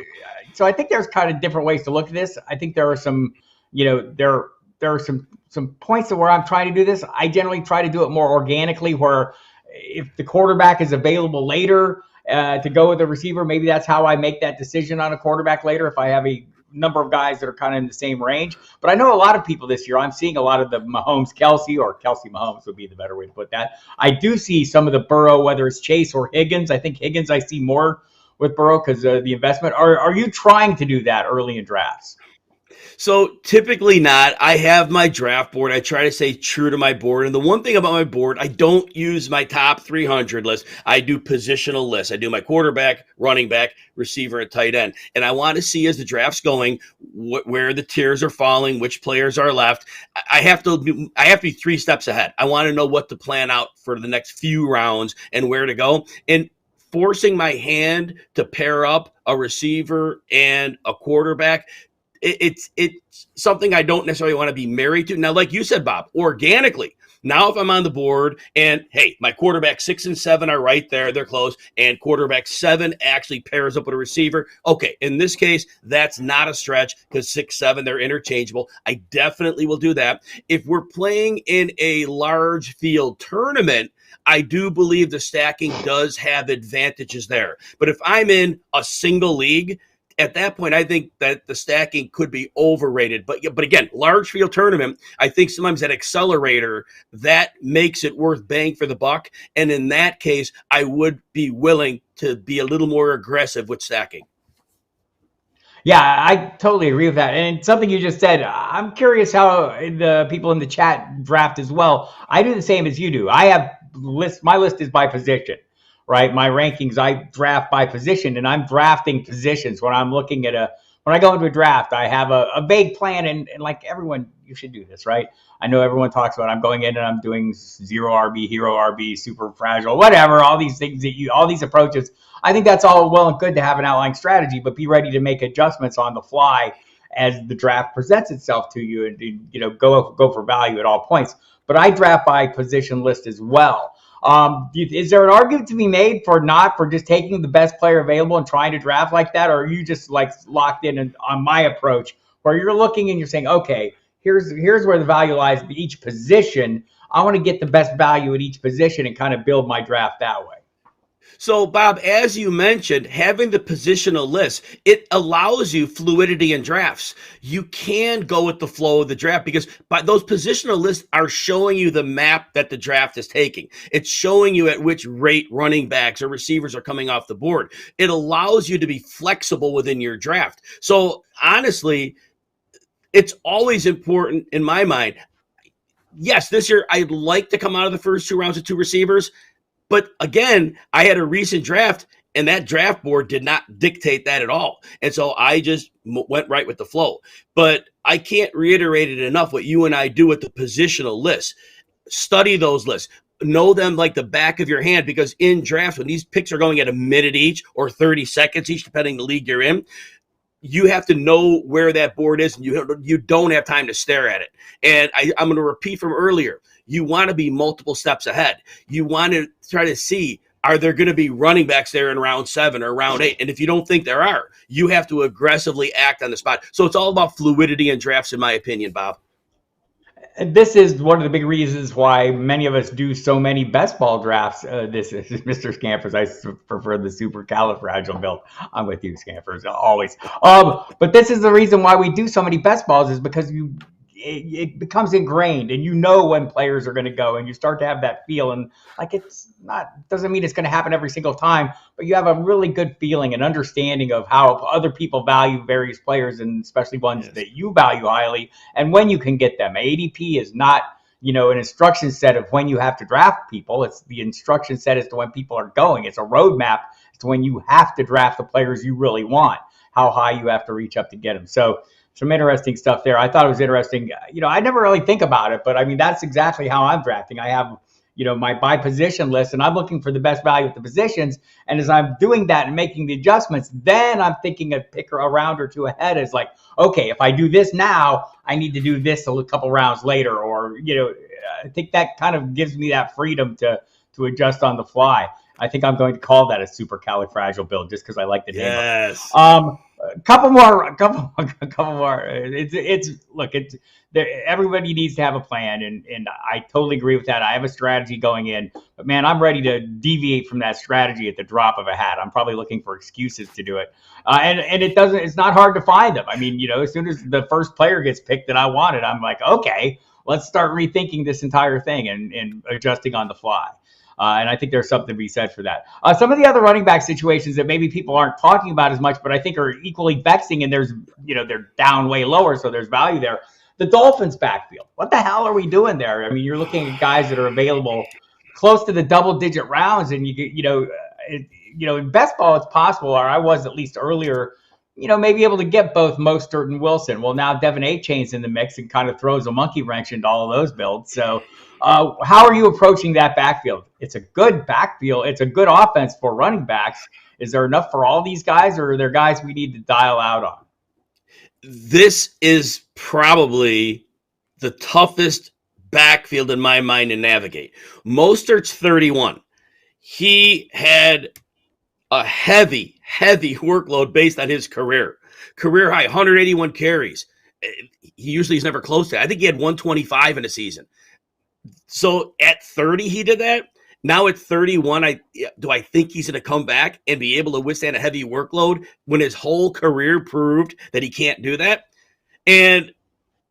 So I think there's kind of different ways to look at this. I think there are some, there are some points to where I'm trying to do this. I generally try to do it more organically, where if the quarterback is available later to go with the receiver, maybe that's how I make that decision on a quarterback later if I have a number of guys that are kind of in the same range. But I know a lot of people this year, I'm seeing a lot of the Mahomes-Kelsey, or Kelsey-Mahomes would be the better way to put that. I do see some of the Burrow, whether it's Chase or Higgins. I think Higgins I see more with Burrow because of the investment. Are you trying to do that early in drafts? So typically not. I have my draft board. I try to stay true to my board. And the one thing about my board, I don't use my top 300 list. I do positional lists. I do my quarterback, running back, receiver, and tight end. And I want to see as the draft's going, where the tiers are falling, which players are left. I have to be 3 steps ahead. I want to know what to plan out for the next few rounds and where to go. And forcing my hand to pair up a receiver and a quarterback, it's something I don't necessarily want to be married to. Now, like you said, Bob, organically. Now, if I'm on the board and hey, my quarterback 6 and 7 are right there, they're close, and quarterback 7 actually pairs up with a receiver. Okay, in this case, that's not a stretch because 6, 7, they're interchangeable. I definitely will do that. If we're playing in a large field tournament, I do believe the stacking does have advantages there. But if I'm in a single league, at that point, I think that the stacking could be overrated. But again, large field tournament, I think sometimes that accelerator, that makes it worth bang for the buck. And in that case, I would be willing to be a little more aggressive with stacking. Yeah, I totally agree with that. And something you just said, I'm curious how the people in the chat draft as well. I do the same as you do. I have my list is by position, right? My rankings, I draft by position, and I'm drafting positions when I'm looking at when I go into a draft, I have a vague plan, and like everyone, you should do this, right? I know everyone talks about I'm going in and I'm doing zero RB, hero RB, super fragile, whatever, all these things all these approaches. I think that's all well and good to have an outline strategy, but be ready to make adjustments on the fly as the draft presents itself to you, and go for value at all points. But I draft by position list as well. Is there an argument to be made for just taking the best player available and trying to draft like that, or are you just like locked in on my approach where you're looking and you're saying, okay, here's where the value lies in each position. I want to get the best value at each position and kind of build my draft that way. So, Bob, as you mentioned, having the positional list, it allows you fluidity in drafts. You can go with the flow of the draft because those positional lists are showing you the map that the draft is taking. It's showing you at which rate running backs or receivers are coming off the board. It allows you to be flexible within your draft. So, honestly, it's always important in my mind. Yes, this year I'd like to come out of the first 2 rounds with 2 receivers. But again, I had a recent draft, and that draft board did not dictate that at all. And so I just went right with the flow. But I can't reiterate it enough what you and I do with the positional lists. Study those lists. Know them like the back of your hand, because in drafts, when these picks are going at a minute each or 30 seconds each, depending the league you're in, you have to know where that board is, and you don't have time to stare at it. And I'm going to repeat from earlier. You want to be multiple steps ahead. You want to try to see, are there going to be running backs there in round 7 or round 8? And if you don't think there are, you have to aggressively act on the spot. So it's all about fluidity in drafts, in my opinion, Bob. And this is one of the big reasons why many of us do so many best ball drafts. This is Mr. Scampers. I prefer the super califragile build. I'm with you, Scampers, always. But this is the reason why we do so many best balls, is because it becomes ingrained, and when players are going to go, and you start to have that feel. And like, doesn't mean it's going to happen every single time, but you have a really good feeling and understanding of how other people value various players, and especially ones that you value highly, and when you can get them. ADP is not an instruction set of when you have to draft people. It's the instruction set as to when people are going. It's a roadmap as to when you have to draft the players you really want, how high you have to reach up to get them. So some interesting stuff there. I thought it was interesting. I never really think about it, but I mean, that's exactly how I'm drafting. I have, my by position list, and I'm looking for the best value at the positions. And as I'm doing that and making the adjustments, then I'm thinking a round or 2 ahead is like, okay, if I do this now, I need to do this a couple rounds later. Or, I think that kind of gives me that freedom to adjust on the fly. I think I'm going to call that a super califragile build just because I like the name. Yes. A couple more. Everybody needs to have a plan, and I totally agree with that. I have a strategy going in, but man, I'm ready to deviate from that strategy at the drop of a hat. I'm probably looking for excuses to do it, and it's not hard to find them. I mean, as soon as the first player gets picked that I wanted, I'm like, okay, let's start rethinking this entire thing and adjusting on the fly. And I think there's something to be said for that. Some of the other running back situations that maybe people aren't talking about as much, but I think are equally vexing, and they're down way lower, so there's value there. The Dolphins backfield. What the hell are we doing there? I mean, you're looking at guys that are available close to the double-digit rounds, and in best ball it's possible, or I was at least earlier, maybe able to get both Mostert and Wilson. Well, now Devin A-Chain's in the mix and kind of throws a monkey wrench into all of those builds. So how are you approaching that backfield? It's a good backfield. It's a good offense for running backs. Is there enough for all these guys, or are there guys we need to dial out on? This is probably the toughest backfield in my mind to navigate. Mostert's 31. He had a heavy workload based on his career. Career high, 181 carries. He usually is never close to that. I think he had 125 in a season. So at 30, he did that. Now at 31, do I think he's going to come back and be able to withstand a heavy workload when his whole career proved that he can't do that? And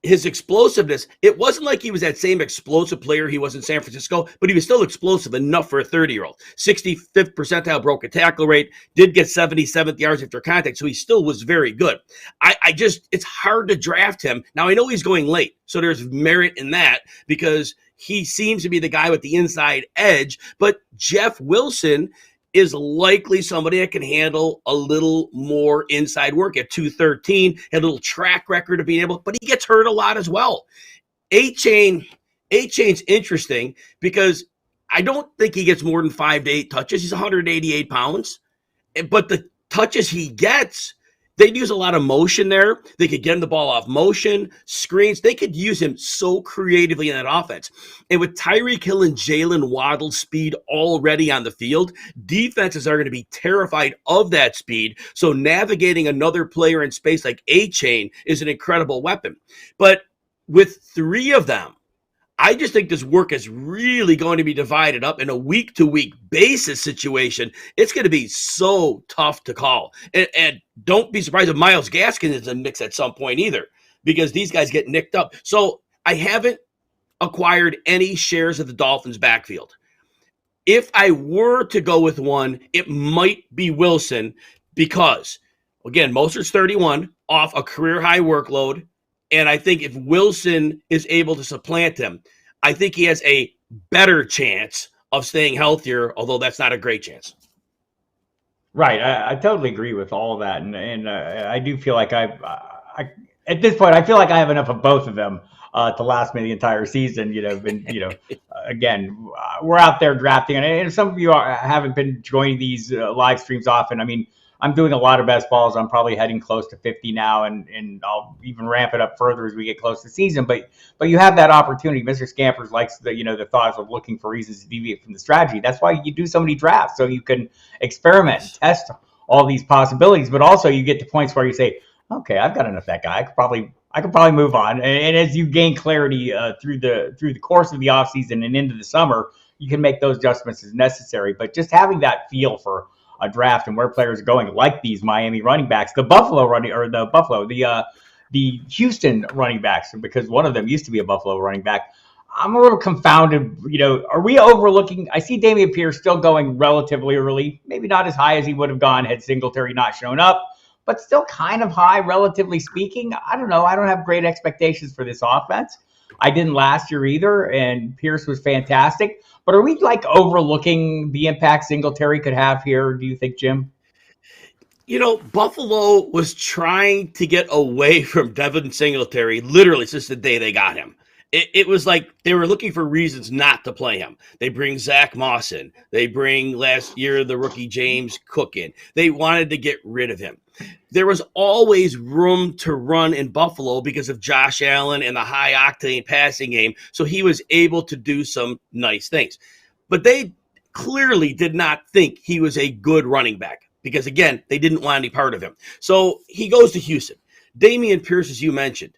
his explosiveness, it wasn't like he was that same explosive player he was in San Francisco, but he was still explosive enough for a 30-year-old. 65th percentile broken tackle rate, did get 77th yards after contact, so he still was very good. It's hard to draft him. Now, I know he's going late, so there's merit in that because he seems to be the guy with the inside edge, but Jeff Wilson is likely somebody that can handle a little more inside work at 213, had a little track record of being able, but he gets hurt a lot as well. A-Chain's interesting because I don't think he gets more than 5 to 8 touches. He's 188 pounds, but the touches he gets, they'd use a lot of motion there. They could get him the ball off motion, screens. They could use him so creatively in that offense. And with Tyreek Hill and Jalen Waddle's speed already on the field, defenses are going to be terrified of that speed. So navigating another player in space like A-Chain is an incredible weapon. But with 3 of them, I just think this work is really going to be divided up in a week-to-week basis situation. It's going to be so tough to call. And don't be surprised if Myles Gaskin is in the mix at some point either, because these guys get nicked up. So I haven't acquired any shares of the Dolphins' backfield. If I were to go with one, it might be Wilson because, again, Mostert's 31 off a career-high workload. And I think if Wilson is able to supplant him, I think he has a better chance of staying healthier, although that's not a great chance. Right. I totally agree with all of that. And I do feel like I at this point, I feel like I have enough of both of them to last me the entire season. Again, we're out there drafting. And if some of you haven't been joining these live streams often, I mean, I'm doing a lot of best balls. I'm probably heading close to 50 now, and I'll even ramp it up further as we get close to season. But you have that opportunity. Mr. Scampers likes the thoughts of looking for reasons to deviate from the strategy. That's why you do so many drafts, so you can experiment and test all these possibilities. But also you get to points where you say, okay, I've got enough of that guy. I could probably move on. And as you gain clarity through the course of the offseason and into the summer, you can make those adjustments as necessary. But just having that feel for a draft and where players are going, like these Miami running backs, the Houston running backs, because one of them used to be a Buffalo running back. I'm a little confounded. Are we overlooking? I see Dameon Pierce still going relatively early, maybe not as high as he would have gone had Singletary not shown up, but still kind of high, relatively speaking. I don't know. I don't have great expectations for this offense. I didn't last year either, and Pierce was fantastic. But are we overlooking the impact Singletary could have here, do you think, Jim? Buffalo was trying to get away from Devin Singletary literally since the day they got him. It was like they were looking for reasons not to play him. They bring Zach Moss in. They bring last year the rookie James Cook in. They wanted to get rid of him. There was always room to run in Buffalo because of Josh Allen and the high-octane passing game, so he was able to do some nice things. But they clearly did not think he was a good running back because, again, they didn't want any part of him. So he goes to Houston. Dameon Pierce, as you mentioned,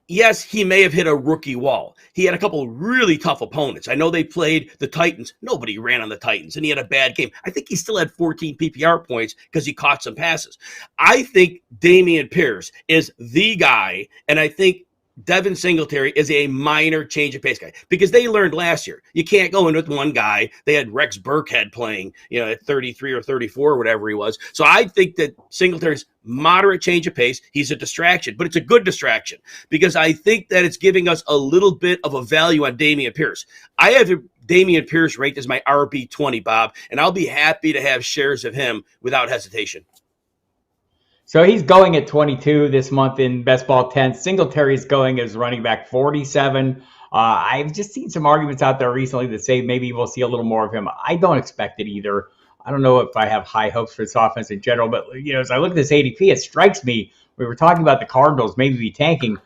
yes, he may have hit a rookie wall. He had a couple really tough opponents. I know they played the Titans. Nobody ran on the Titans, and he had a bad game. I think he still had 14 PPR points because he caught some passes. I think Dameon Pierce is the guy, and I think Devin Singletary is a minor change of pace guy because they learned last year you can't go in with one guy. They had Rex Burkhead playing, at 33 or 34 or whatever he was. So I think that Singletary's moderate change of pace. He's a distraction, but it's a good distraction because I think that it's giving us a little bit of a value on Dameon Pierce. I have Dameon Pierce ranked as my RB20, Bob, and I'll be happy to have shares of him without hesitation. So he's going at 22 this month in Best Ball 10. Singletary's going as running back 47. I've just seen some arguments out there recently that say maybe we'll see a little more of him. I don't expect it either. I don't know if I have high hopes for this offense in general, but as I look at this ADP, it strikes me we were talking about the Cardinals maybe be tanking.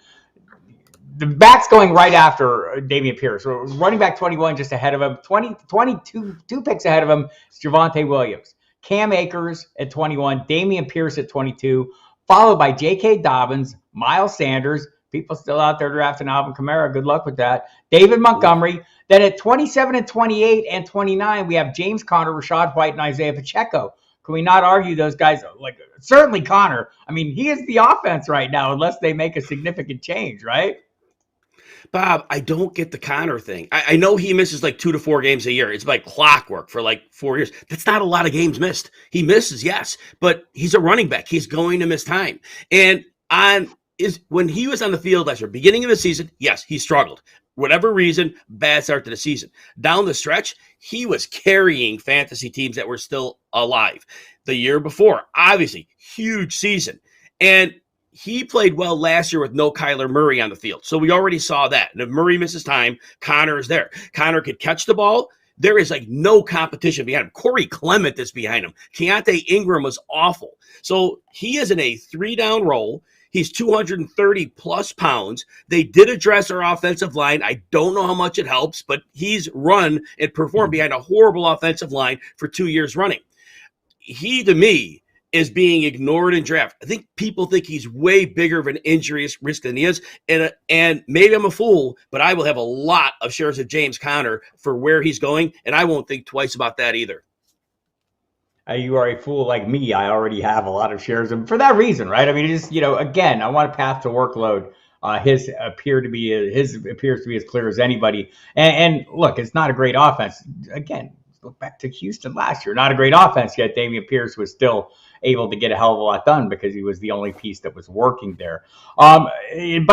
The back's going right after Dameon Pierce. So running back 21 just ahead of him. 22 picks ahead of him is Javonte Williams. Cam Akers at 21. Dameon Pierce at 22. Followed by J.K. Dobbins, Miles Sanders. People still out there drafting Alvin Kamara. Good luck with that. David Montgomery. Then at 27 and 28 and 29, we have James Conner, Rachaad White, and Isaiah Pacheco. Can we not argue those guys? Like, certainly Conner. I mean, he is the offense right now unless they make a significant change, right? Bob, I don't get the Connor thing. I know he misses like 2 to 4 games a year. It's like clockwork for like 4 years. That's not a lot of games missed. He misses, yes, but he's a running back. He's going to miss time. And when he was on the field last year, beginning of the season, yes, he struggled. Whatever reason, bad start to the season. Down the stretch, he was carrying fantasy teams that were still alive. The year before, obviously, huge season. And he played well last year with no Kyler Murray on the field. So we already saw that. And if Murray misses time, Connor is there. Connor could catch the ball. There is like no competition behind him. Corey Clement is behind him. Keontae Ingram was awful. So he is in a 3-down role. He's 230 plus pounds. They did address our offensive line. I don't know how much it helps, but he's run and performed behind a horrible offensive line for 2 years running. He, to me, is being ignored in draft. I think people think he's way bigger of an injury risk than he is. And maybe I'm a fool, but I will have a lot of shares of James Conner for where he's going, and I won't think twice about that either. You are a fool like me. I already have a lot of shares of him for that reason, right? I mean, just, again, I want a path to workload. His appears to be as clear as anybody. And look, it's not a great offense. Again, look back to Houston last year. Not a great offense, yet Dameon Pierce was still able to get a hell of a lot done because he was the only piece that was working there. By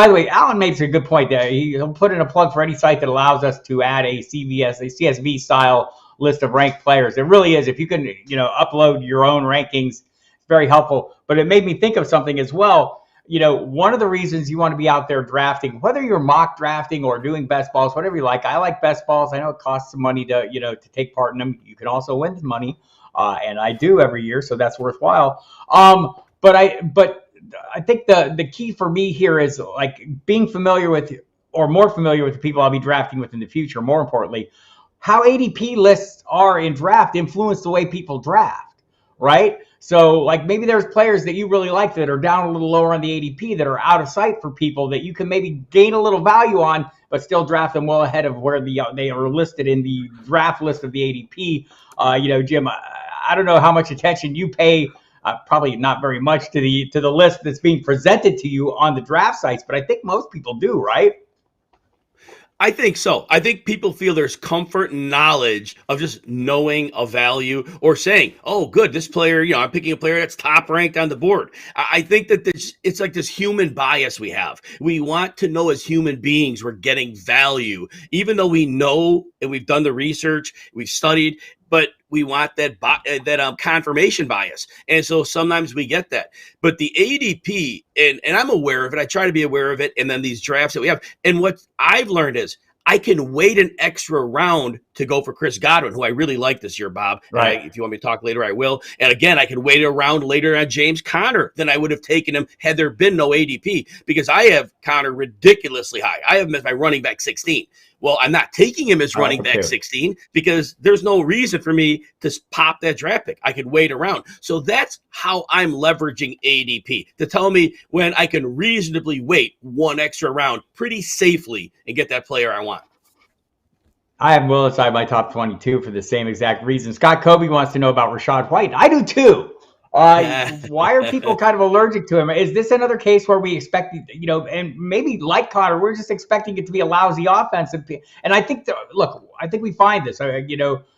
the way, Alan makes a good point there. He'll put in a plug for any site that allows us to add a CSV style list of ranked players. It really is. If you can, upload your own rankings, it's very helpful. But it made me think of something as well. One of the reasons you want to be out there drafting, whether you're mock drafting or doing best balls, whatever you like. I like best balls. I know it costs some money to take part in them. You can also win money, and I do every year, so that's worthwhile. But I think the key for me here is like being familiar with, or more familiar with, the people I'll be drafting with in the future. More importantly, how ADP lists are in draft influence the way people draft, right? So like maybe there's players that you really like that are down a little lower on the ADP that are out of sight for people that you can maybe gain a little value on, but still draft them well ahead of where they are listed in the draft list of the ADP. Jim, I don't know how much attention you pay, probably not very much to the list that's being presented to you on the draft sites, but I think most people do, right? I think so. I think people feel there's comfort and knowledge of just knowing a value or saying, oh, good, this player, I'm picking a player that's top ranked on the board. I think that it's like this human bias we have. We want to know as human beings we're getting value, even though we know and we've done the research, we've studied, but we want that confirmation bias. And so sometimes we get that. But the ADP, and I'm aware of it, I try to be aware of it, and then these drafts that we have. And what I've learned is I can wait an extra round to go for Chris Godwin, who I really like this year, Bob. Right. If you want me to talk later, I will. And again, I can wait a round later on James Conner than I would have taken him had there been no ADP, because I have Conner ridiculously high. I have him as my running back 16. Well, I'm not taking him as running back 16 because there's no reason for me to pop that draft pick. I could wait around. So that's how I'm leveraging ADP, to tell me when I can reasonably wait one extra round pretty safely and get that player I want. I have Will inside my top 22 for the same exact reason. Scott Kobe wants to know about Rachaad White. I do too. Why are people kind of allergic to him? Is this another case where we expect, and maybe like Connor, we're just expecting it to be a lousy offense? And I think, I think we find this.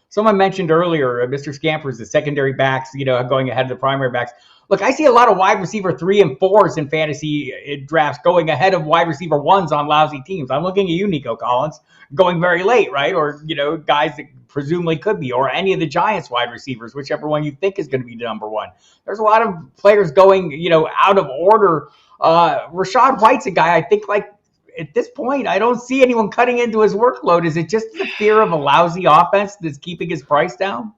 Someone mentioned earlier, Mr. Scampers, the secondary backs, going ahead of the primary backs. Look, I see a lot of wide receiver 3 and 4s in fantasy drafts going ahead of wide receiver 1s on lousy teams. I'm looking at you, Nico Collins, going very late, right? Or, guys that presumably could be, or any of the Giants wide receivers, whichever one you think is going to be the number one. There's a lot of players going, out of order. Rachaad White's a guy I think, like, at this point, I don't see anyone cutting into his workload. Is it just the fear of a lousy offense that's keeping his price down?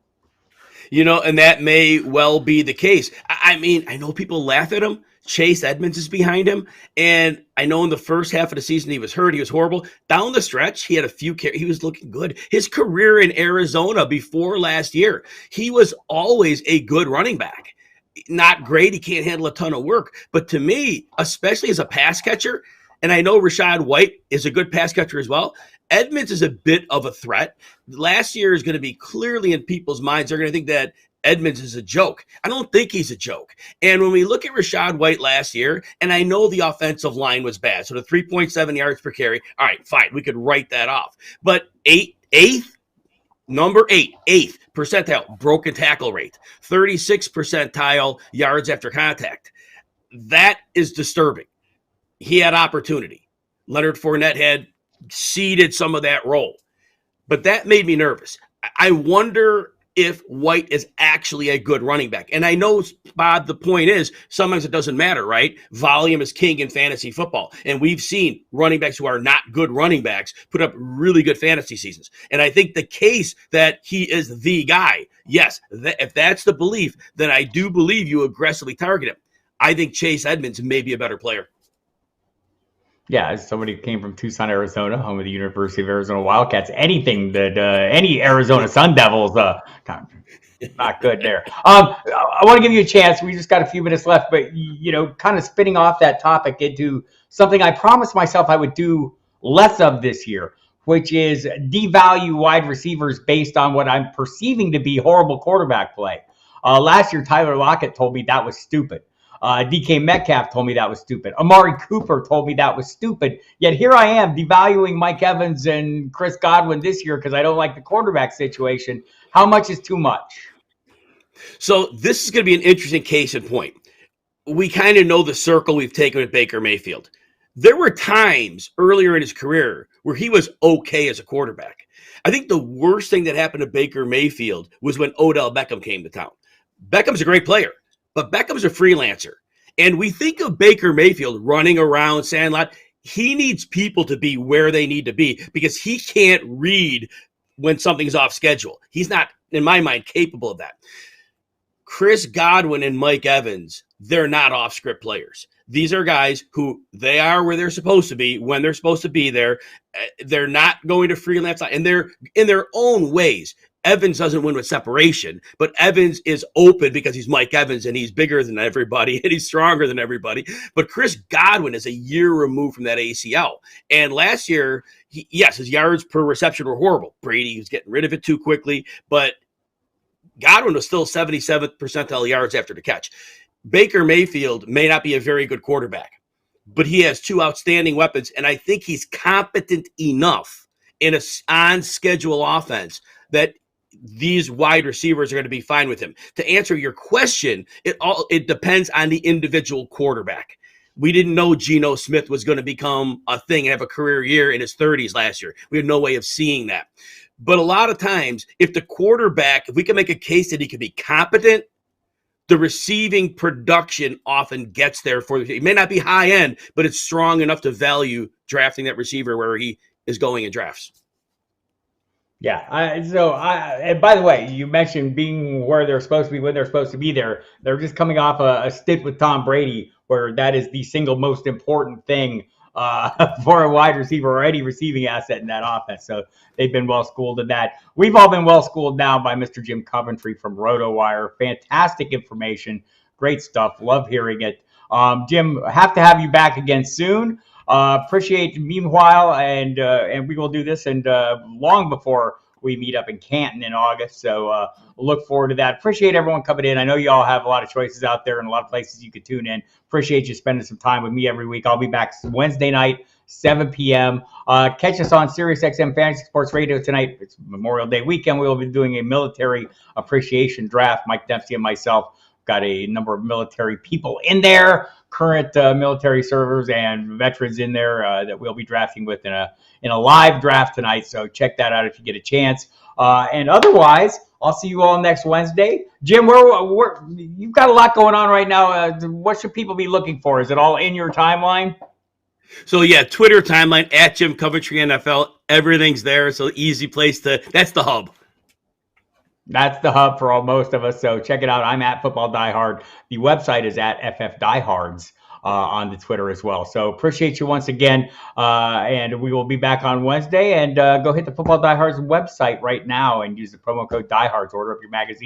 And that may well be the case. I mean, I know people laugh at him. Chase Edmonds is behind him. And I know in the first half of the season he was hurt. He was horrible. Down the stretch, he had a few he was looking good. His career in Arizona before last year, he was always a good running back. Not great. He can't handle a ton of work. But to me, especially as a pass catcher, and I know Rachaad White is a good pass catcher as well, Edmonds is a bit of a threat. Last year is going to be clearly in people's minds. They're going to think that Edmonds is a joke. I don't think he's a joke. And when we look at Rachaad White last year, and I know the offensive line was bad, so the 3.7 yards per carry, all right, fine, we could write that off. But eighth percentile broken tackle rate, 36th percentile yards after contact. That is disturbing. He had opportunity. Leonard Fournette had ceded some of that role. But that made me nervous. I wonder if White is actually a good running back. And I know, Bob, the point is sometimes it doesn't matter, right? Volume is king in fantasy football. And we've seen running backs who are not good running backs put up really good fantasy seasons. And I think the case that he is the guy, yes, if that's the belief, then I do believe you aggressively target him. I think Chase Edmonds may be a better player. Yeah, as somebody who came from Tucson, Arizona, home of the University of Arizona Wildcats, anything that any Arizona Sun Devils, not good there. I want to give you a chance. We just got a few minutes left, but kind of spinning off that topic into something I promised myself I would do less of this year, which is devalue wide receivers based on what I'm perceiving to be horrible quarterback play. Last year, Tyler Lockett told me that was stupid. DK Metcalf told me that was stupid. Amari Cooper told me that was stupid. Yet here I am devaluing Mike Evans and Chris Godwin this year because I don't like the quarterback situation. How much is too much? So this is going to be an interesting case in point. We kind of know the circle we've taken with Baker Mayfield. There were times earlier in his career where he was okay as a quarterback. I think the worst thing that happened to Baker Mayfield was when Odell Beckham came to town. Beckham's a great player. But Beckham's a freelancer. And we think of Baker Mayfield running around Sandlot. He needs people to be where they need to be because he can't read when something's off schedule. He's not, in my mind, capable of that. Chris Godwin and Mike Evans, they're not off-script players. These are guys who they are where they're supposed to be, when they're supposed to be there. They're not going to freelance, and they're in their own ways. Evans doesn't win with separation, but Evans is open because he's Mike Evans and he's bigger than everybody and he's stronger than everybody. But Chris Godwin is a year removed from that ACL. And last year, his yards per reception were horrible. Brady was getting rid of it too quickly, but Godwin was still 77th percentile yards after the catch. Baker Mayfield may not be a very good quarterback, but he has two outstanding weapons, and I think he's competent enough in a on-schedule offense that these wide receivers are going to be fine with him. To answer your question, it depends on the individual quarterback. We didn't know Geno Smith was going to become a thing and have a career year in his 30s last year. We had no way of seeing that. But a lot of times, if we can make a case that he can be competent, the receiving production often gets there for it may not be high end, but it's strong enough to value drafting that receiver where he is going in drafts. Yeah. And by the way, you mentioned being where they're supposed to be when they're supposed to be there. They're just coming off a stint with Tom Brady, where that is the single most important thing for a wide receiver or any receiving asset in that offense. So they've been well schooled in that. We've all been well schooled now by Mr. Jim Coventry from RotoWire. Fantastic information, great stuff. Love hearing it. Jim, have to have you back again soon. Appreciate meanwhile, and we will do this and long before we meet up in Canton in August. So look forward to that. Appreciate everyone coming in. I know you all have a lot of choices out there and a lot of places you could tune in. Appreciate you spending some time with me every week. I'll be back Wednesday night, 7 p.m. Catch us on SiriusXM Fantasy Sports Radio tonight. It's Memorial Day weekend. We will be doing a military appreciation draft. Mike Dempsey and myself got a number of military people in there, current military servers and veterans in there that we'll be drafting with in a live draft tonight. So check that out if you get a chance. And otherwise, I'll see you all next Wednesday. Jim, you've got a lot going on right now. What should people be looking for? Is it all in your timeline? So yeah, Twitter timeline at Jim Coventry NFL. Everything's there. So easy place that's the hub. That's the hub for most of us. So check it out. I'm at Football Die Hard. The website is at FFDiehards. on the Twitter as well. So appreciate you once again. And we will be back on Wednesday. And go hit the Football Diehards website right now and use the promo code Diehards. Order up your magazine.